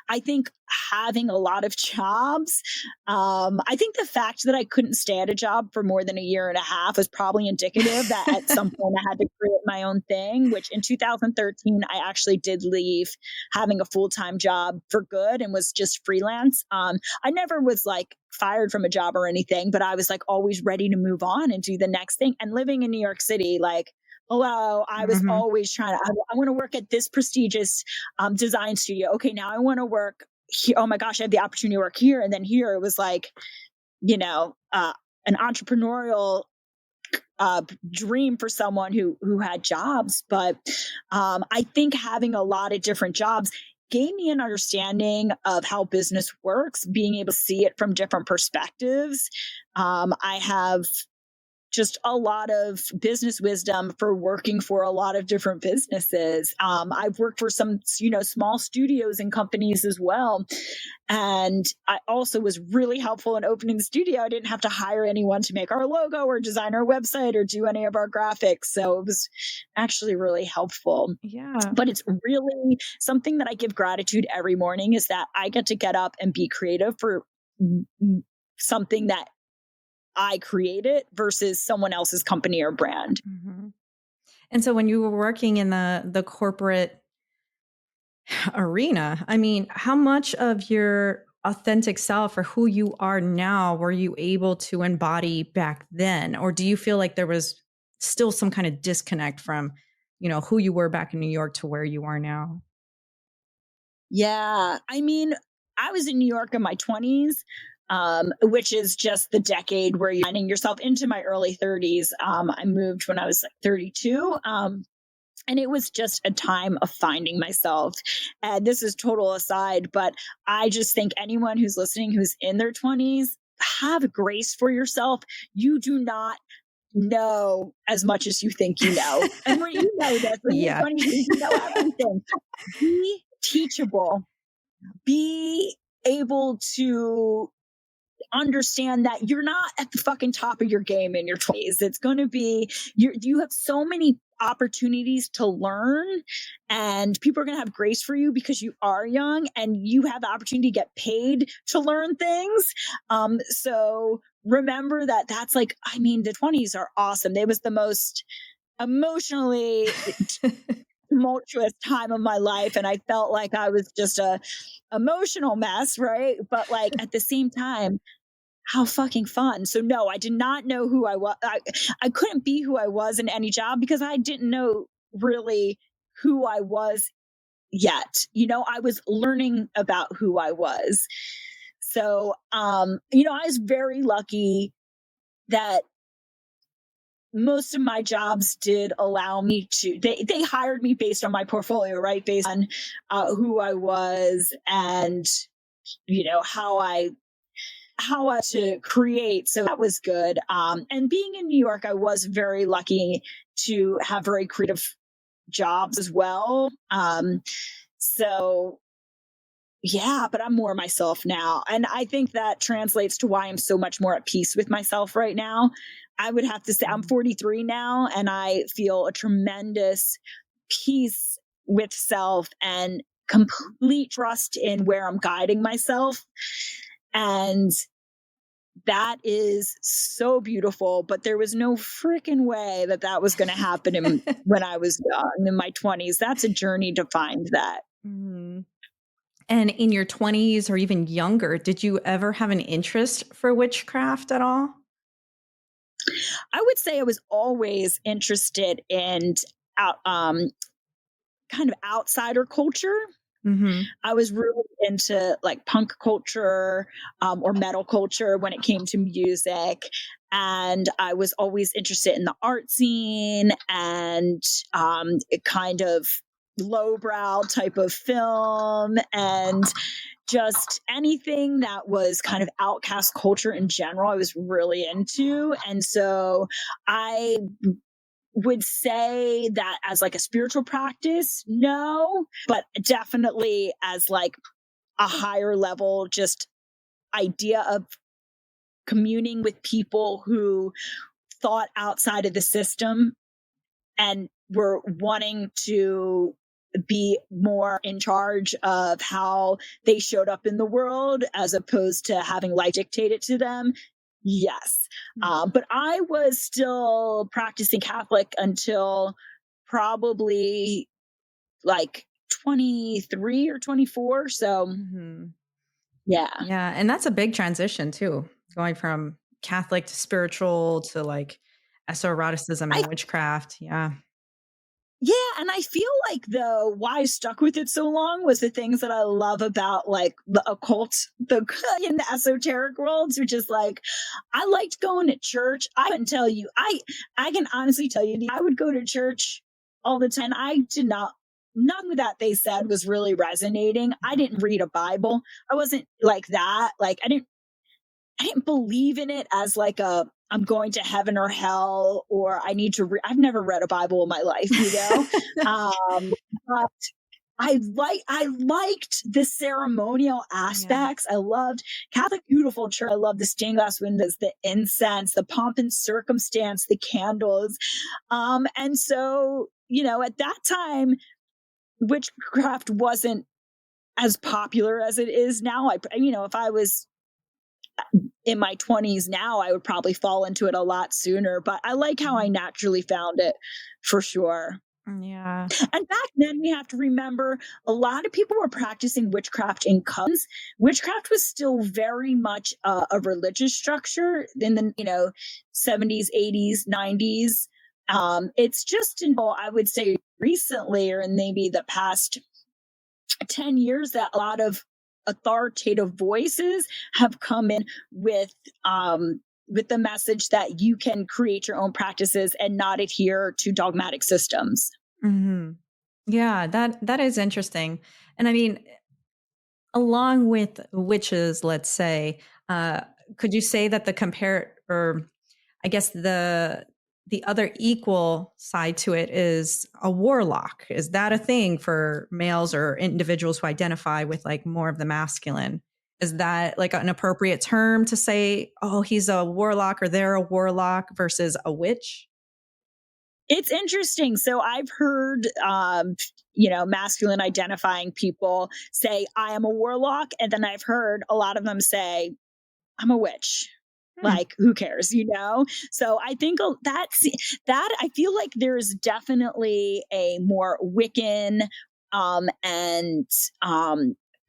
I think having a lot of jobs, I think the fact that I couldn't stay at a job for more than a year and a half was probably indicative that at some point I had to create my own thing, which in 2013, I actually did leave having a full-time job for good and was just freelance. I never was like fired from a job or anything, but I was like always ready to move on and do the next thing. And living in New York City, like, hello, I was Mhm. always trying to, I want to work at this prestigious design studio. Okay, now I want to work here. Oh my gosh, I have the opportunity to work here. And then here it was like, an entrepreneurial dream for someone who had jobs. But I think having a lot of different jobs gave me an understanding of how business works, being able to see it from different perspectives. I have just a lot of business wisdom for working for a lot of different businesses. I've worked for some, small studios and companies as well. And I also was really helpful in opening the studio. I didn't have to hire anyone to make our logo or design our website or do any of our graphics. So it was actually really helpful. Yeah. But it's really something that I give gratitude every morning is that I get to get up and be creative for something that I created versus someone else's company or brand. Mhm. And so when you were working in the corporate arena, I mean, how much of your authentic self or who you are now were you able to embody back then? Or do you feel like there was still some kind of disconnect from, who you were back in New York to where you are now? Yeah. I mean, I was in New York in my 20s, which is just the decade where you're finding yourself into my early 30s. I moved when I was like 32. And it was just a time of finding myself. And this is total aside, but I just think anyone who's listening who's in their 20s, have grace for yourself. You do not know as much as you think you know. And when you know this, when you're Yeah. 20, you think you know everything. Be teachable, be able to understand that you're not at the fucking top of your game in your 20s. It's going to be you have so many opportunities to learn, and people are going to have grace for you because you are young and you have the opportunity to get paid to learn things. So remember that that's like, I mean, the 20s are awesome. They was the most emotionally tumultuous time of my life, and I felt like I was just a emotional mess, right? But like at the same time, how fucking fun. So no, I did not know who I was. I couldn't be who I was in any job because I didn't know really who I was yet. I was learning about who I was. So I was very lucky that most of my jobs did allow me to they hired me based on my portfolio, right? Based on who I was and how I to create. So that was good. And being in New York, I was very lucky to have very creative jobs as well. So yeah, but I'm more myself now. And I think that translates to why I'm so much more at peace with myself right now. I would have to say I'm 43 now, and I feel a tremendous peace with self and complete trust in where I'm guiding myself. And that is so beautiful, but there was no freaking way that that was going to happen when I was young in my 20s. That's a journey to find that. Mhm. And in your 20s or even younger, did you ever have an interest for witchcraft at all? I would say I was always interested in out, kind of outsider culture. Mhm. I was really into like punk culture, or metal culture when it came to music. And I was always interested in the art scene and it kind of lowbrow type of film and just anything that was kind of outcast culture in general, I was really into. And so I would say that as like a spiritual practice, no, but definitely as like a higher level, just idea of communing with people who thought outside of the system and were wanting to be more in charge of how they showed up in the world as opposed to having life dictated to them. Yes. But I was still practicing Catholic until probably like 23 or 24. So, Mhm. yeah. Yeah, and that's a big transition too, going from Catholic to spiritual to like esoeroticism I and witchcraft. Yeah. Yeah, and I feel like though why I stuck with it so long was the things that I love about like the occult, the in the esoteric worlds, which is like I liked going to church. I can tell you, I can honestly tell you, I would go to church all the time. I did not. None of that they said was really resonating. I didn't read a Bible. I wasn't like that. Like I didn't believe in it as like a I'm going to heaven or hell or I need to I've never read a Bible in my life, you know. But I liked the ceremonial Yeah. aspects. I loved Catholic beautiful church. I love the stained glass windows, the incense, the pomp and circumstance, the candles. And so, you know, at that time witchcraft wasn't as popular as it is now. You know, if I was in my 20s now, I would probably fall into it a lot sooner, but I like how I Mhm. naturally found it for sure. Yeah. And back then, we have to remember a lot of people were practicing witchcraft in covens. Witchcraft was still very much a religious structure in the 70s, 80s, 90s. It's just until I would say recently, or in maybe the past 10 years, that a lot of authoritative voices have come in with the message that you can create your own practices and not adhere to dogmatic systems. Mhm. Yeah, that is interesting. And I mean, along with witches, let's say, uh, could you say that the compare or I guess the other equal side to it is a warlock? Is that a thing for males or individuals who identify with like more of the masculine? Is that like an appropriate term to say, oh, he's a warlock or they're a warlock versus a witch? It's interesting. So I've heard, masculine identifying people say, I am a warlock. And then I've heard a lot of them say, I'm a witch. Hmm. Like, who cares, you know? So I think that I feel like there's definitely a more Wiccan and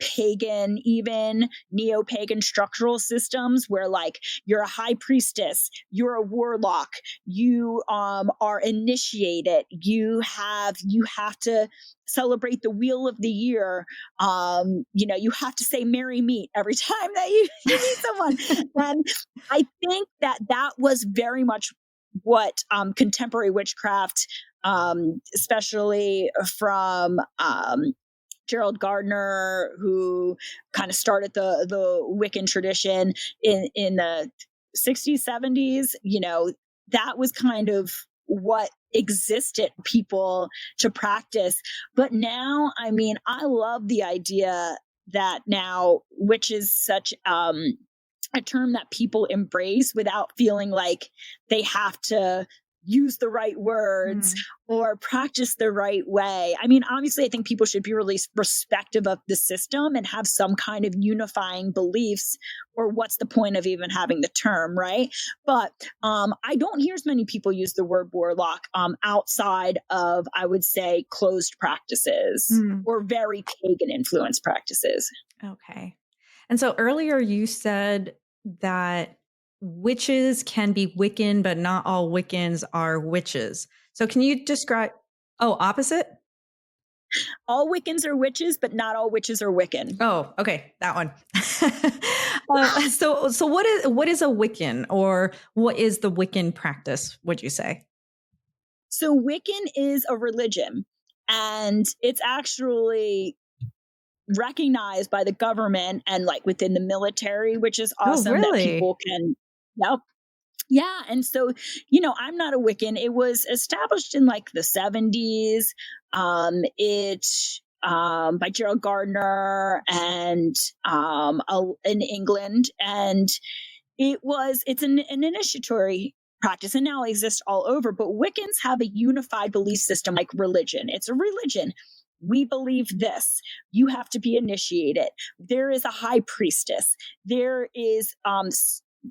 pagan, even neo pagan structural systems where like you're a high priestess, you're a warlock, you are initiated, you have to celebrate the wheel of the year. You have to say merry meet every time that you meet someone. And I think that that was very much what contemporary witchcraft, especially from Gerald Gardner, who kind of started the Wiccan tradition in the 60s, 70s, that was kind of what existed people to practice. But now, I mean, I love the idea that now, which is such a term that people embrace without feeling like they have to use the right words or practice the right way. I mean, obviously, I think people should be really respective of the system and have some kind of unifying beliefs, or what's the point of even having the term, right? But I don't hear as many people use the word warlock outside of, I would say, closed practices or very pagan influenced practices. Okay. And so earlier you said that witches can be Wiccan, but not all Wiccans are witches. So can you describe, opposite? All Wiccans are witches, but not all witches are Wiccan. Oh, okay. That one. So what is a Wiccan, or what is the Wiccan practice, would you say? So Wiccan is a religion, and it's actually recognized by the government and like within the military, which is awesome. Really? That people can, yep. Yeah. And so, I'm not a Wiccan. It was established in like the 70s. It by Gerald Gardner and in England. And it's an initiatory practice, and now exists all over. But Wiccans have a unified belief system like religion. It's a religion. We believe this. You have to be initiated. There is a high priestess. There is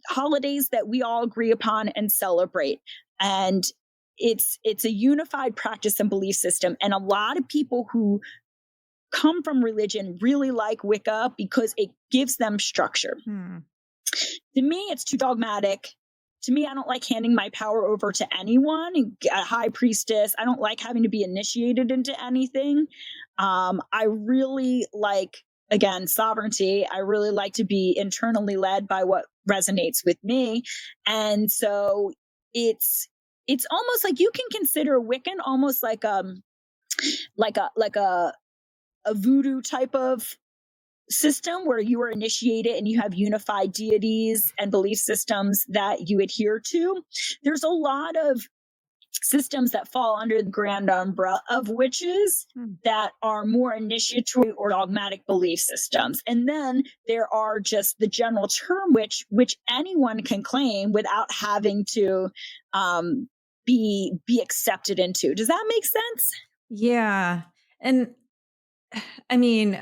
holidays that we all agree upon and celebrate. And it's a unified practice and belief system. And a lot of people who come from religion really like Wicca because it gives them structure. To me, it's too dogmatic. To me, I don't like handing my power over to anyone, a high priestess. I don't like having to be initiated into anything. I really like, again, sovereignty. I really like to be internally led by what resonates with me. And so it's almost like you can consider Wiccan almost like a voodoo type of system where you are initiated and you have unified deities and belief systems that you adhere to. There's a lot of systems that fall under the grand umbrella of witches that are more initiatory or dogmatic belief systems. And then there are just the general term witch, which anyone can claim without having to be accepted into. Does that make sense? Yeah. And I mean,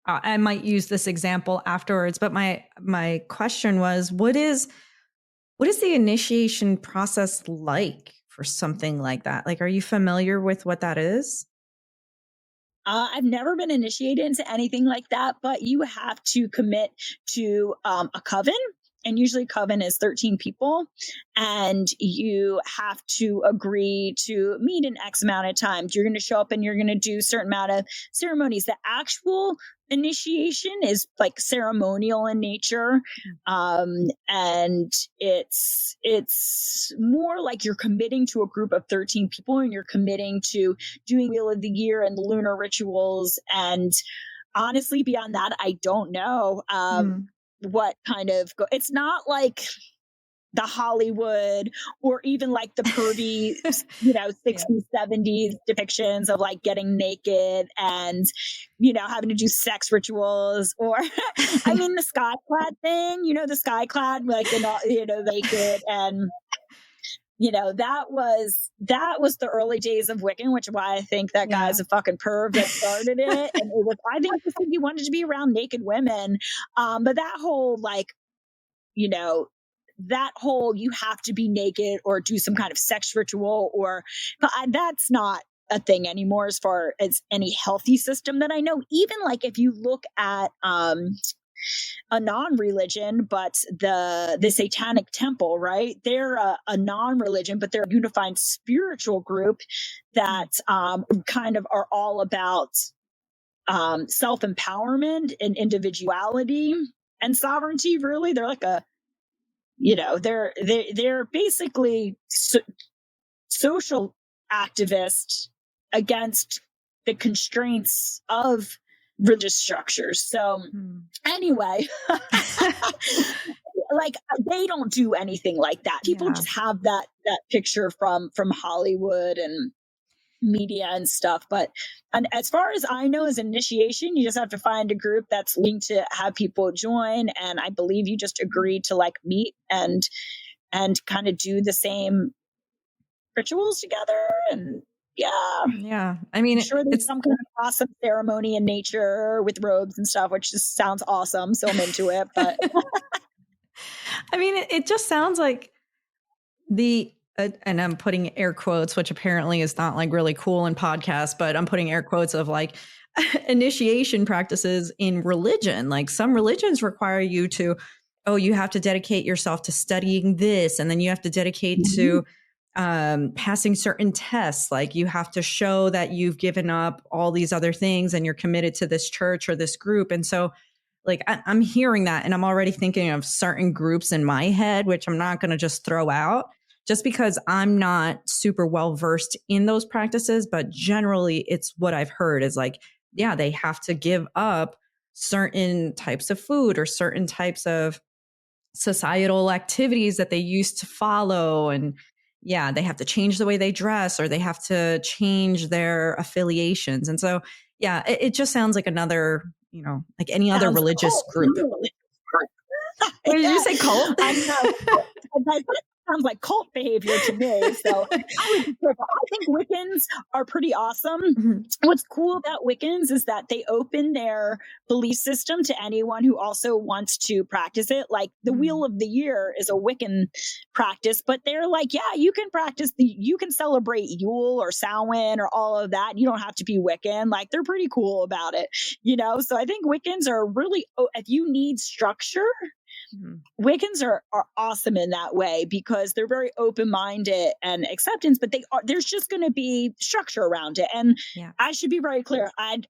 I might use this example afterwards, but my question was, what is the initiation process like for something like that? Like, are you familiar with what that is? I've never been initiated into anything like that, but you have to commit to a coven. And usually coven is 13 people, and you have to agree to meet an X amount of times. You're going to show up and you're going to do a certain amount of ceremonies. The actual initiation is like ceremonial in nature. And it's more like you're committing to a group of 13 people, and you're committing to doing Wheel of the Year and the lunar rituals. And honestly, beyond that, I don't know. What kind of it's not like the Hollywood or even like the pervy 60s 70s depictions of like getting naked and having to do sex rituals, or I mean the sky clad thing, the sky clad like naked, and that was the early days of Wiccan, which is why I think that guy's a fucking perv that started it. And I think he wanted to be around naked women. But that whole you have to be naked or do some kind of sex ritual, but that's not a thing anymore as far as any healthy system that I know. Even like if you look at a non-religion, but the Satanic Temple, right? They're a non-religion, but they're a unified spiritual group that kind of are all about self-empowerment and individuality and sovereignty. Really, they're like they're basically social activists against the constraints of religious structures. So anyway, like they don't do anything like that. People just have that picture from Hollywood and media and stuff. And as far as I know, as initiation, you just have to find a group that's willing to have people join. And I believe you just agree to like meet and kind of do the same rituals together. And yeah, Yeah. I I'm mean, sure there's it's some kind of awesome ceremony in nature with robes and stuff, which just sounds awesome. So I'm into it. But I mean, it just sounds like the and I'm putting air quotes, which apparently is not like really cool in podcasts, but I'm putting air quotes of like initiation practices in religion. Like some religions require you to, oh, you have to dedicate yourself to studying this, and then you have to dedicate Mhm. to passing certain tests. Like you have to show that you've given up all these other things and you're committed to this church or this group. And so like I'm hearing that and I'm already thinking of certain groups in my head, which I'm not going to just throw out just because I'm not super well versed in those practices. But generally, it's what I've heard is like, yeah, they have to give up certain types of food or certain types of societal activities that they used to follow. And yeah, they have to change the way they dress or they have to change their affiliations. And so, yeah, it just sounds like another, like any other Sounds religious cool. group. What did you Yeah, say, cult? I know. That sounds like cult behavior to me. So I would be careful. I think Wiccans are pretty awesome. Mhm. What's cool about Wiccans is that they open their belief system to anyone who also wants to practice it. Like the Wheel of the Year is a Wiccan practice, but they're like, yeah, you can you can celebrate Yule or Samhain or all of that. You don't have to be Wiccan. Like they're pretty cool about it, So I think Wiccans are really, if you need structure, Mhm. Wiccans are awesome in that way because they're very open minded and acceptance, but there's just going to be structure around it. And Yeah. I should be very clear. I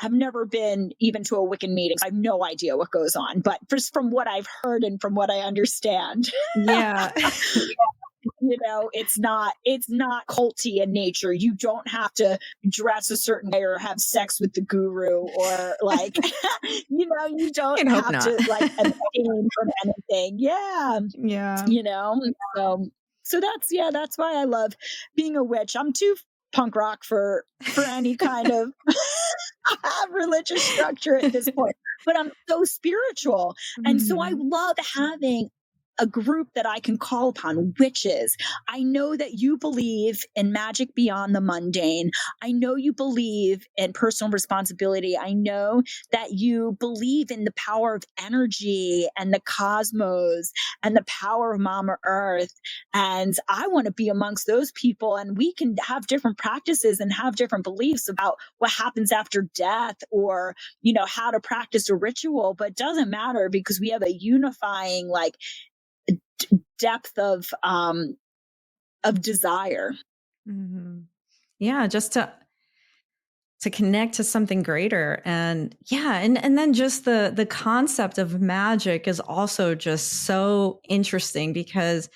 have never been even to a Wiccan meeting. So I have no idea what goes on, but just from what I've heard and from what I understand, Yeah. it's not culty in nature. You don't have to dress a certain way or have sex with the guru or like, you don't I'd hope have not. to like abstain from anything. Yeah. Yeah. you know so that's why I love being a witch. I'm too punk rock for any kind of religious structure at this point, but I'm so spiritual, and so I Mhm. love having a group that I can call upon, witches. I know that you believe in magic beyond the mundane. I know you believe in personal responsibility. I know that you believe in the power of energy and the cosmos and the power of Mama Earth. And I want to be amongst those people, and we can have different practices and have different beliefs about what happens after death or, how to practice a ritual, but it doesn't matter because we have a unifying like depth of desire. Mhm. Yeah, just to connect to something greater. And yeah, and then just the concept of magic is also just so interesting because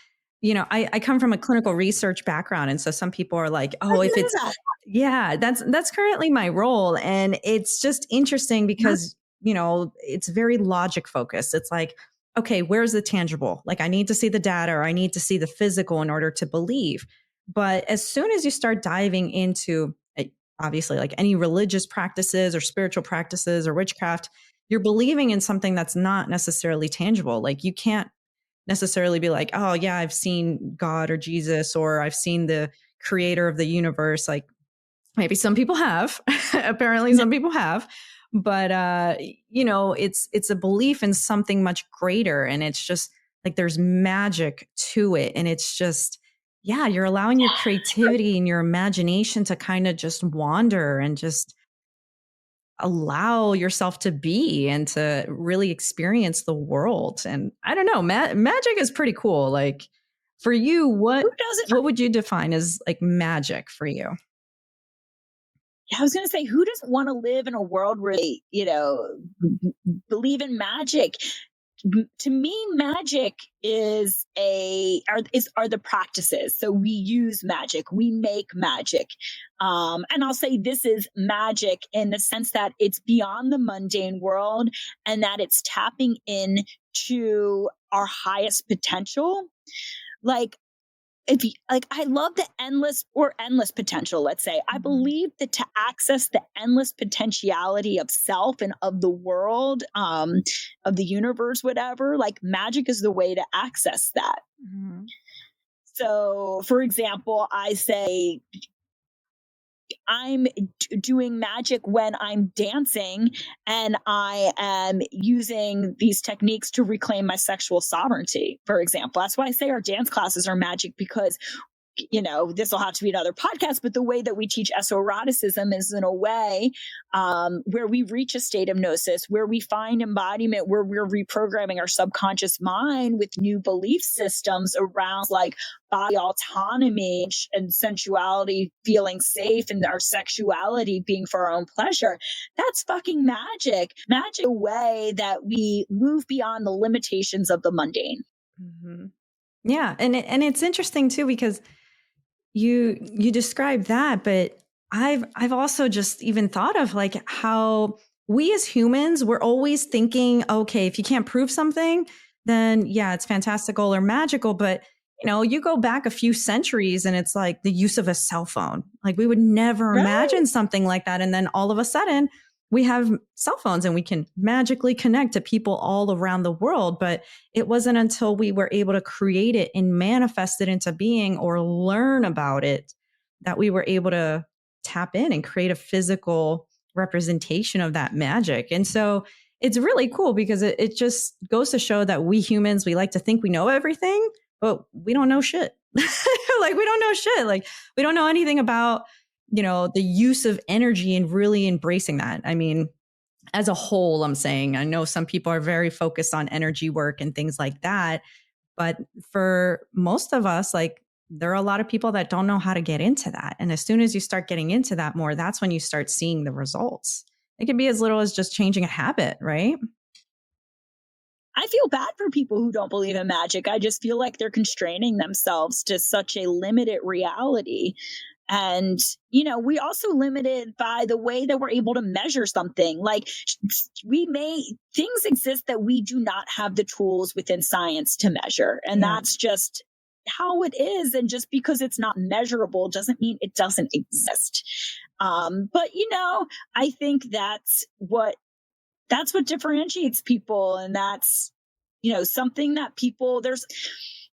I come from a clinical research background, and so some people are like, I oh, if love it's that. yeah, that's currently my role. And it's just interesting because it's very logic focused. It's like, okay, where's the tangible? Like I need to see the data or I need to see the physical in order to believe. But as soon as you start diving into obviously like any religious practices or spiritual practices or witchcraft, you're believing in something that's not necessarily tangible. Like you can't necessarily be like, oh yeah, I've seen God or Jesus or I've seen the creator of the universe. Like maybe some people have. Apparently some people have. But it's a belief in something much greater. And it's just like there's magic to it. And it's just yeah, you're allowing your creativity and your imagination to kind of just wander and just allow yourself to be and to really experience the world. And I don't know, magic is pretty cool. Like for you, what Who doesn't? what would you define as like magic for you? I was going to say, who doesn't want to live in a world where they, believe in magic? To me, magic are the practices. So we use magic, we make magic, and I'll say this is magic in the sense that it's beyond the mundane world, and that it's tapping in to our highest potential. Like if you, like I love the endless potential, let's say. I Mhm. believe that to access the endless potentiality of self and of the world, of the universe, whatever, like magic is the way to access that. Mhm. So, for example, I say I'm doing magic when I'm dancing and I am using these techniques to reclaim my sexual sovereignty, for example. That's why I say our dance classes are magic, because this will have to be another podcast, but the way that we teach esoeroticism is in a way where we reach a state of gnosis, where we find embodiment, where we're reprogramming our subconscious mind with new belief systems around like body autonomy and sensuality, feeling safe, and our sexuality being for our own pleasure. That's fucking magic. Magic, a way that we move beyond the limitations of the mundane. Mm-hmm. Yeah, and it's interesting too, because you described that, but I've also just even thought of like how we as humans, we're always thinking, okay, if you can't prove something, then yeah, it's fantastical or magical. But you go back a few centuries and it's like the use of a cell phone. Like we would never Right. imagine something like that. And then all of a sudden we have cell phones and we can magically connect to people all around the world. But it wasn't until we were able to create it and manifest it into being or learn about it that we were able to tap in and create a physical representation of that magic. And so it's really cool because it just goes to show that we humans, we like to think we know everything, but we don't know shit. Like we don't know shit. Like we don't know anything about, the use of energy and really embracing that. I mean, as a whole, I'm saying, I know some people are very focused on energy work and things like that. But for most of us, like there are a lot of people that don't know how to get into that. And as soon as you start getting into that more, that's when you start seeing the results. It can be as little as just changing a habit, right? I feel bad for people who don't believe in magic. I just feel like they're constraining themselves to such a limited reality. And, we also limited by the way that we're able to measure something. Like things exist that we do not have the tools within science to measure. And Yeah. that's just how it is. And just because it's not measurable doesn't mean it doesn't exist. But, I think that's what differentiates people, and that's something that people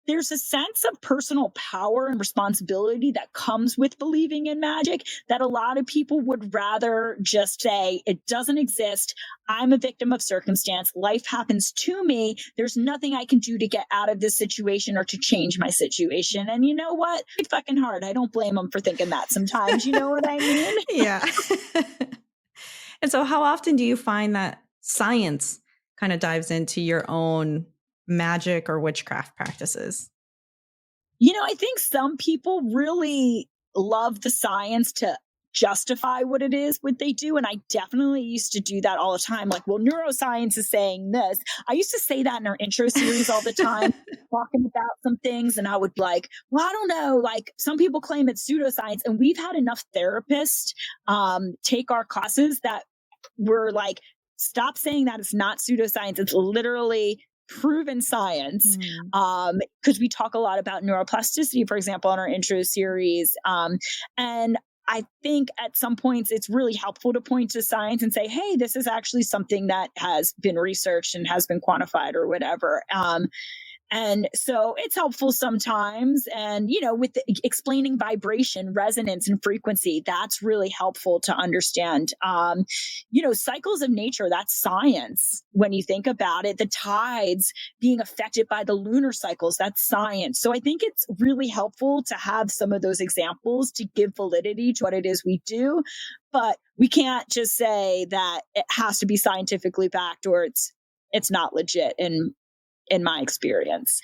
there's a sense of personal power and responsibility that comes with believing in magic that a lot of people would rather just say it doesn't exist. I'm a victim of circumstance. Life happens to me. There's nothing I can do to get out of this situation or to change my situation. And you know what? It's fucking hard. I don't blame them for thinking that sometimes. You know what I mean? Yeah. And so how often do you find that science kind of dives into your own magic or witchcraft practices? I think some people really love the science to justify what they do. And I definitely used to do that all the time. Like, well, neuroscience is saying this. I used to say that in our intro series all the time, talking about some things. And I would like, well, I don't know. Like some people claim it's pseudoscience. And we've had enough therapists take our classes that were like, stop saying that it's not pseudoscience. It's literally proven science, because we talk a lot about neuroplasticity, for example, in our intro series. And I think at some points it's really helpful to point to science and say, hey, this is actually something that has been researched and has been quantified or whatever. And so it's helpful sometimes. And, with explaining vibration, resonance, and frequency, that's really helpful to understand. Cycles of nature, that's science. When you think about it, the tides being affected by the lunar cycles, that's science. So I think it's really helpful to have some of those examples to give validity to what it is we do. But we can't just say that it has to be scientifically backed or it's not legit. And in my experience,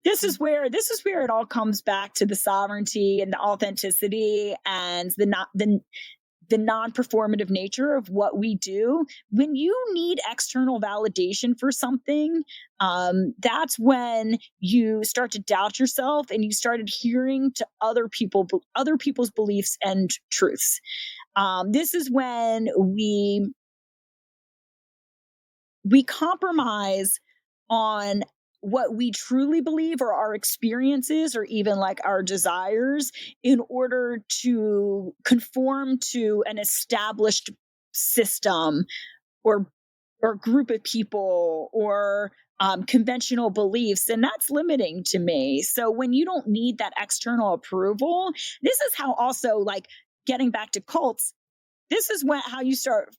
this is where it all comes back to the sovereignty and the authenticity and the non-performative nature of what we do. When you need external validation for something, that's when you start to doubt yourself and you start adhering to other people's beliefs and truths. This is when we compromise on what we truly believe or our experiences or even like our desires in order to conform to an established system or group of people or conventional beliefs, and that's limiting to me. So when you don't need that external approval, this is how also, like, getting back to cults, this is how you start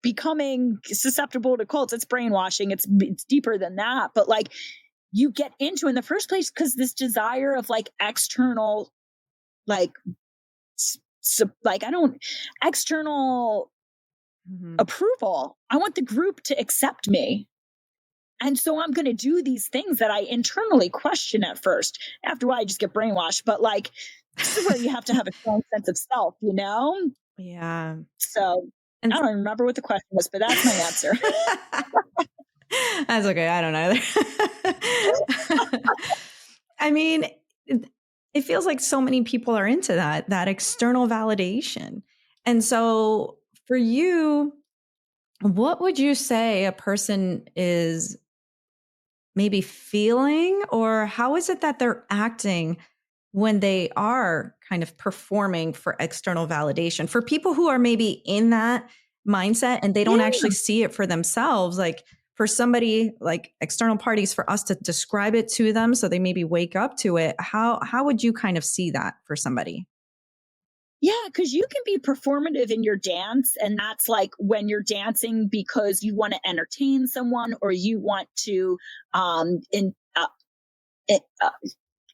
becoming susceptible to cults. It's brainwashing. It's deeper than that. But like, you get into in the first place because this desire of like external, like, like I don't external approval. I want the group to accept me. And so I'm going to do these things that I internally question at first. After a while, I just get brainwashed. But like, this is where you have to have a strong sense of self, you know? Yeah. So And I don't remember what the question was, but that's my answer. That's okay. I don't either. I mean, it feels like so many people are into that external validation. And so for you, what would you say a person is maybe feeling, or how is it that they're acting when they are kind of performing for external validation? For people who are maybe in that mindset and they don't Yeah. actually see it for themselves, like for somebody like external parties, for us to describe it to them so they maybe wake up to it, how would you kind of see that for somebody? Yeah, because you can be performative in your dance. And that's like when you're dancing because you want to entertain someone or you want to, in, it,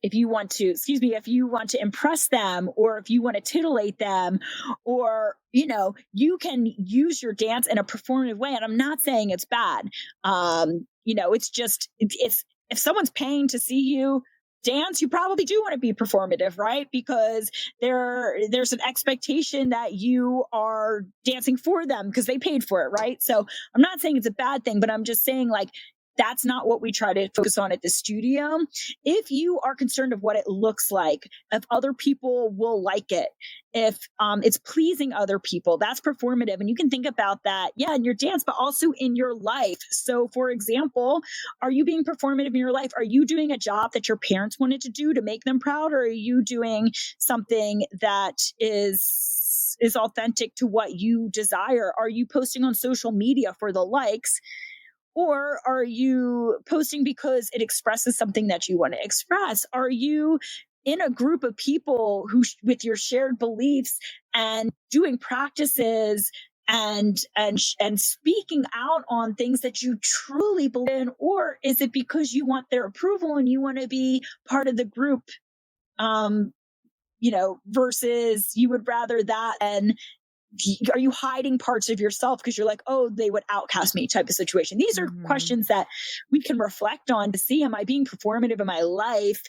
if you want to, excuse me, if you want to impress them or if you want to titillate them, or, you know, you can use your dance in a performative way. And I'm not saying it's bad. You know, it's just, it's, if someone's paying to see you dance, you probably do want to be performative, right? Because there's an expectation that you are dancing for them because they paid for it, right? So I'm not saying it's a bad thing, but I'm just saying, like, that's not what we try to focus on at the studio. If you are concerned of what it looks like, if other people will like it, if it's pleasing other people, that's performative. And you can think about that, yeah, in your dance, but also in your life. So for example, are you being performative in your life? Are you doing a job that your parents wanted to do to make them proud? Or are you doing something that is authentic to what you desire? Are you posting on social media for the likes? Or are you posting because it expresses something that you want to express? Are you in a group of people who, with your shared beliefs and doing practices and speaking out on things that you truly believe in? Or is it because you want their approval and you want to be part of the group? You know, versus you would rather that, and are you hiding parts of yourself because you're like, oh, they would outcast me type of situation? These are questions that we can reflect on to see, am I being performative in my life?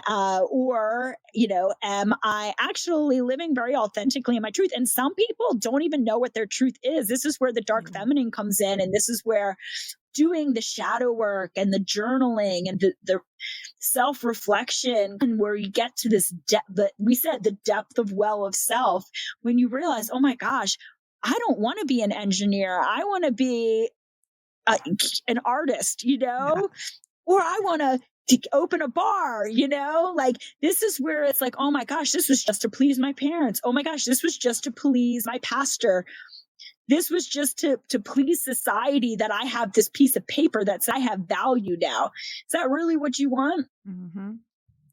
Or, you know, am I actually living very authentically in my truth? And some people don't even know what their truth is. This is where the dark feminine comes in. And this is where doing the shadow work and the journaling and the self-reflection, and where you get to this depth, that we said, the depth of well of self, when you realize, oh my gosh, I don't want to be an engineer, I want to be an artist, you know, or I want to open a bar, you know, like, this is where it's like, oh my gosh, this was just to please my parents, oh my gosh, this was just to please my pastor, this was just to please society, that I have this piece of paper that says I have value now. Is that really what you want?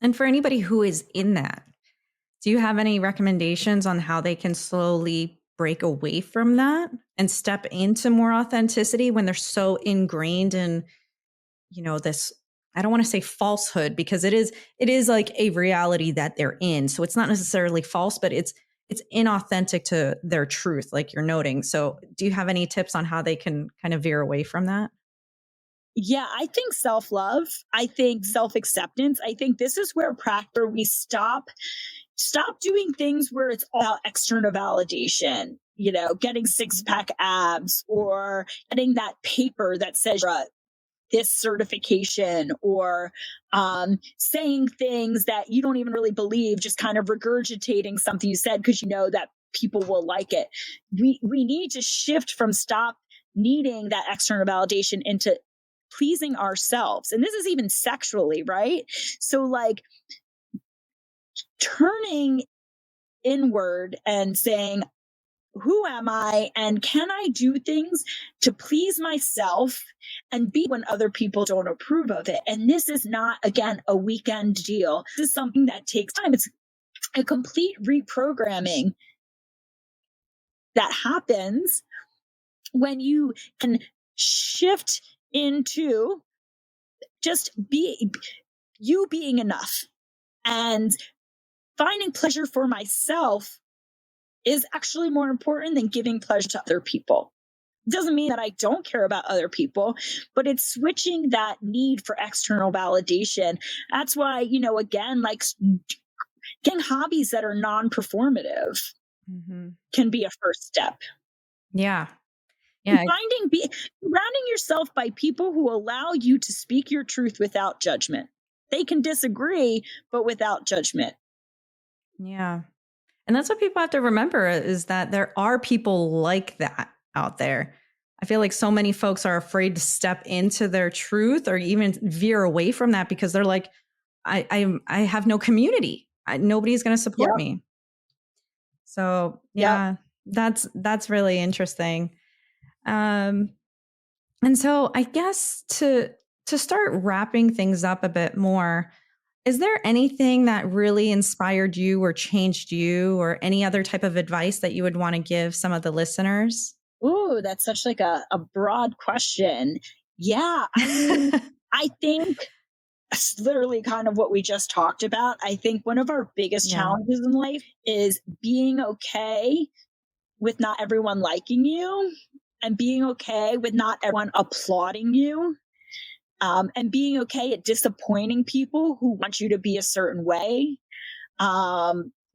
And for anybody who is in that, do you have any recommendations on how they can slowly break away from that and step into more authenticity when they're so ingrained in, you know, this, I don't want to say falsehood, because it is like a reality that they're in. So it's not necessarily false, but it's inauthentic to their truth, like you're noting. So do you have any tips on how they can kind of veer away from that? Yeah, I think self-love, I think self-acceptance. I think this is where we stop doing things where it's all about external validation, you know, getting six-pack abs or getting that paper that says this certification, or saying things that you don't even really believe, just kind of regurgitating something you said because you know that people will like it. We need to shift from stop needing that external validation into pleasing ourselves. And this is even sexually, right? So like turning inward and saying, who am I, and can I do things to please myself and be when other people don't approve of it? And this is not, again, a weekend deal. This is something that takes time. It's a complete reprogramming that happens when you can shift into just you being enough and finding pleasure for myself is actually more important than giving pleasure to other people. It doesn't mean that I don't care about other people, but it's switching that need for external validation. That's why, again, like getting hobbies that are non-performative can be a first step. Yeah. Surrounding yourself by people who allow you to speak your truth without judgment. They can disagree, but without judgment. Yeah. And that's what people have to remember, is that there are people like that out there. I feel like so many folks are afraid to step into their truth or even veer away from that because they're like, I have no community. Nobody's going to support me. So yeah, that's really interesting. And so I guess to start wrapping things up a bit more, is there anything that really inspired you or changed you, or any other type of advice that you would want to give some of the listeners? Ooh, that's such like a broad question. Yeah. I mean, I think it's literally kind of what we just talked about. I think one of our biggest challenges in life is being okay with not everyone liking you, and being okay with not everyone applauding you. And being okay at disappointing people who want you to be a certain way.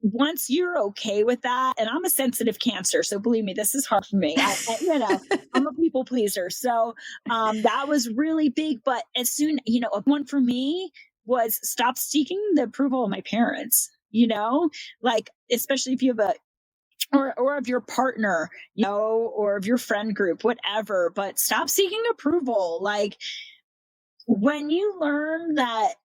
Once you're okay with that, and I'm a sensitive Cancer, so believe me, this is hard for me. I'm a people pleaser. So that was really big. But as soon, one for me was stop seeking the approval of my parents, like, especially if you have or of your partner, or of your friend group, whatever, but stop seeking approval. Like, when you learn that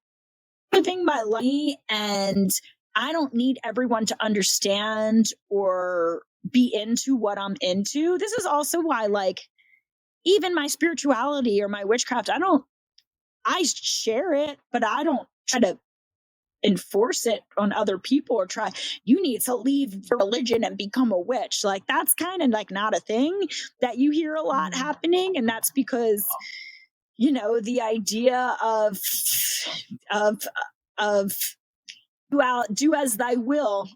living my life and I don't need everyone to understand or be into what I'm into. This is also why, like, even my spirituality or my witchcraft, I share it, but I don't try to enforce it on other people or try, you need to leave religion and become a witch. Like, that's kind of like not a thing that you hear a lot happening. And that's because the idea of do as thy will,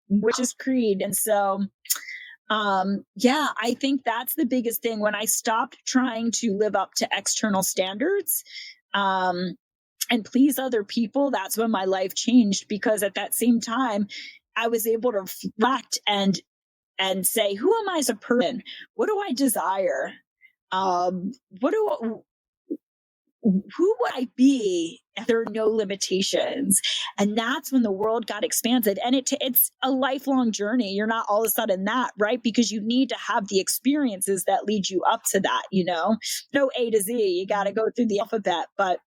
which is creed. And so, I think that's the biggest thing. When I stopped trying to live up to external standards, and please other people, that's when my life changed, because at that same time, I was able to reflect and say, who am I as a person? What do I desire? Who would I be if there are no limitations? And that's when the world got expanded. And it's a lifelong journey. You're not all of a sudden that, right? Because you need to have the experiences that lead you up to that, no A to Z. You got to go through the alphabet. But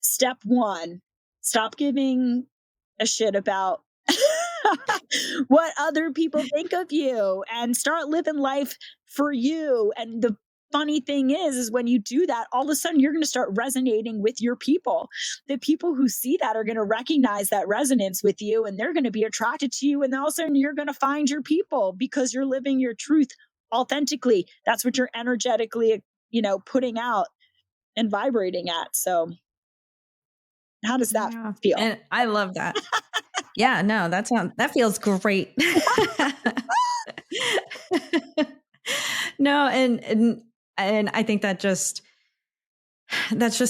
step one, stop giving a shit about what other people think of you, and start living life for you. And the funny thing is when you do that, all of a sudden you're going to start resonating with your people. The people who see that are going to recognize that resonance with you, and they're going to be attracted to you. And all of a sudden you're going to find your people because you're living your truth authentically. That's what you're energetically, putting out and vibrating at. So how does that feel? And I love that. Yeah, no, that feels great. No, and I think that's just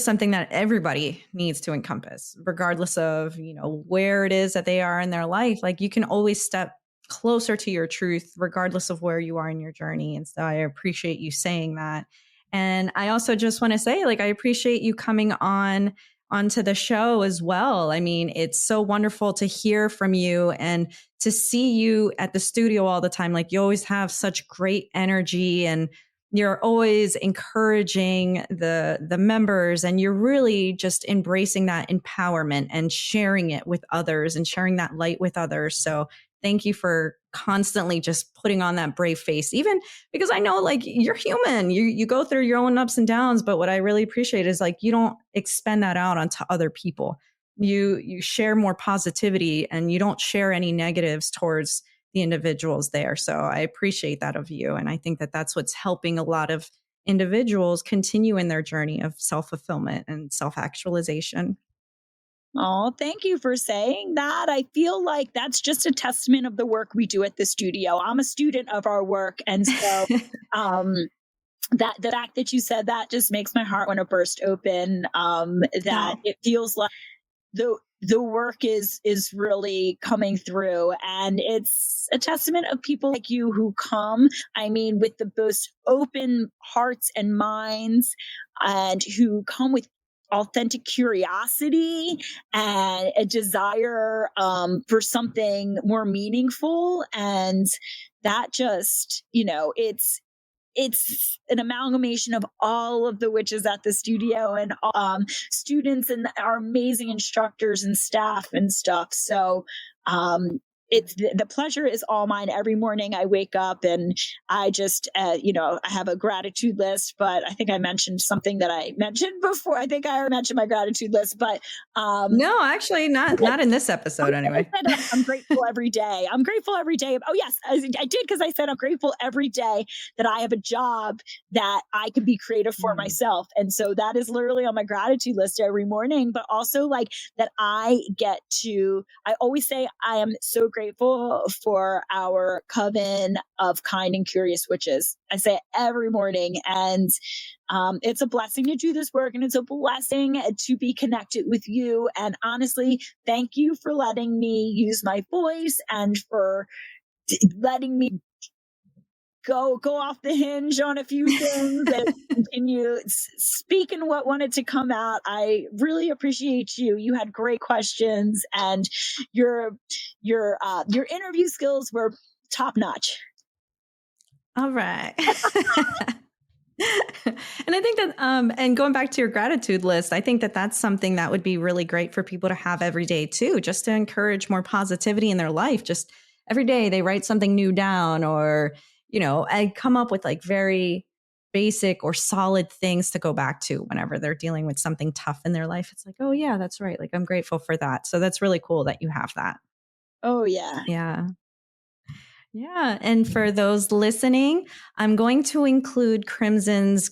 something that everybody needs to encompass, regardless of, where it is that they are in their life. Like, you can always step closer to your truth, regardless of where you are in your journey. And so I appreciate you saying that. And I also just want to say, like, I appreciate you coming onto the show as well. I mean, it's so wonderful to hear from you and to see you at the studio all the time. Like, you always have such great energy, and you're always encouraging the members, and you're really just embracing that empowerment and sharing it with others and sharing that light with others. So thank you for constantly just putting on that brave face, even because I know like you're human, you go through your own ups and downs. But what I really appreciate is like you don't expend that out onto other people. You share more positivity and you don't share any negatives towards the individuals there. So I appreciate that of you. And I think that that's what's helping a lot of individuals continue in their journey of self fulfillment and self actualization. Oh, thank you for saying that. I feel like that's just a testament of the work we do at the studio. I'm a student of our work. And so, um, that the fact that you said that just makes my heart want to burst open. That No. it feels like the work is really coming through, and it's a testament of people like you who come, I mean, with the most open hearts and minds, and who come with authentic curiosity and a desire for something more meaningful. And that just, it's an amalgamation of all of the witches at the studio, and students and our amazing instructors and staff and stuff. So it's the pleasure is all mine. Every morning I wake up and I just, I have a gratitude list, but I think I mentioned something that I mentioned before. I think I already mentioned my gratitude list, but No, actually not in this episode I anyway. said I'm grateful every day. I'm grateful every day. Oh yes, I did, because I said I'm grateful every day that I have a job that I can be creative for Mm. myself. And so that is literally on my gratitude list every morning. But also like that I get to. I always say I am so grateful for our coven of kind and curious witches. I say it every morning, and it's a blessing to do this work, and it's a blessing to be connected with you. And honestly, thank you for letting me use my voice and for letting me go off the hinge on a few things and continue speaking what wanted to come out. I really appreciate you. You had great questions, and your your interview skills were top notch. All right. And I think that, and going back to your gratitude list, I think that that's something that would be really great for people to have every day too, just to encourage more positivity in their life. Just every day they write something new down, or, and come up with like very basic or solid things to go back to whenever they're dealing with something tough in their life. It's like, oh, yeah, that's right. Like, I'm grateful for that. So that's really cool that you have that. Oh yeah. Yeah. Yeah. And for those listening, I'm going to include Crimson's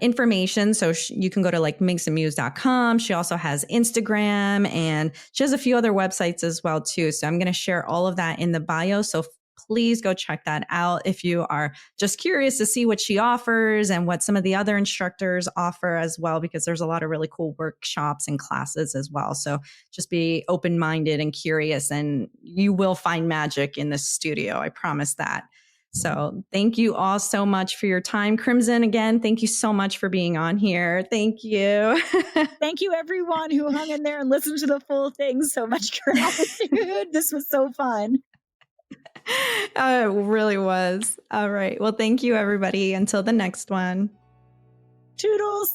information. So you can go to like minxandmuse.com. She also has Instagram, and she has a few other websites as well too. So I'm going to share all of that in the bio. So please go check that out if you are just curious to see what she offers and what some of the other instructors offer as well, because there's a lot of really cool workshops and classes as well. So just be open-minded and curious, and you will find magic in this studio. I promise that. So thank you all so much for your time. Crimson, again, thank you so much for being on here. Thank you. Thank you, everyone who hung in there and listened to the full thing. So much gratitude. This was so fun. It really was. All right. Well, thank you, everybody. Until the next one. Toodles.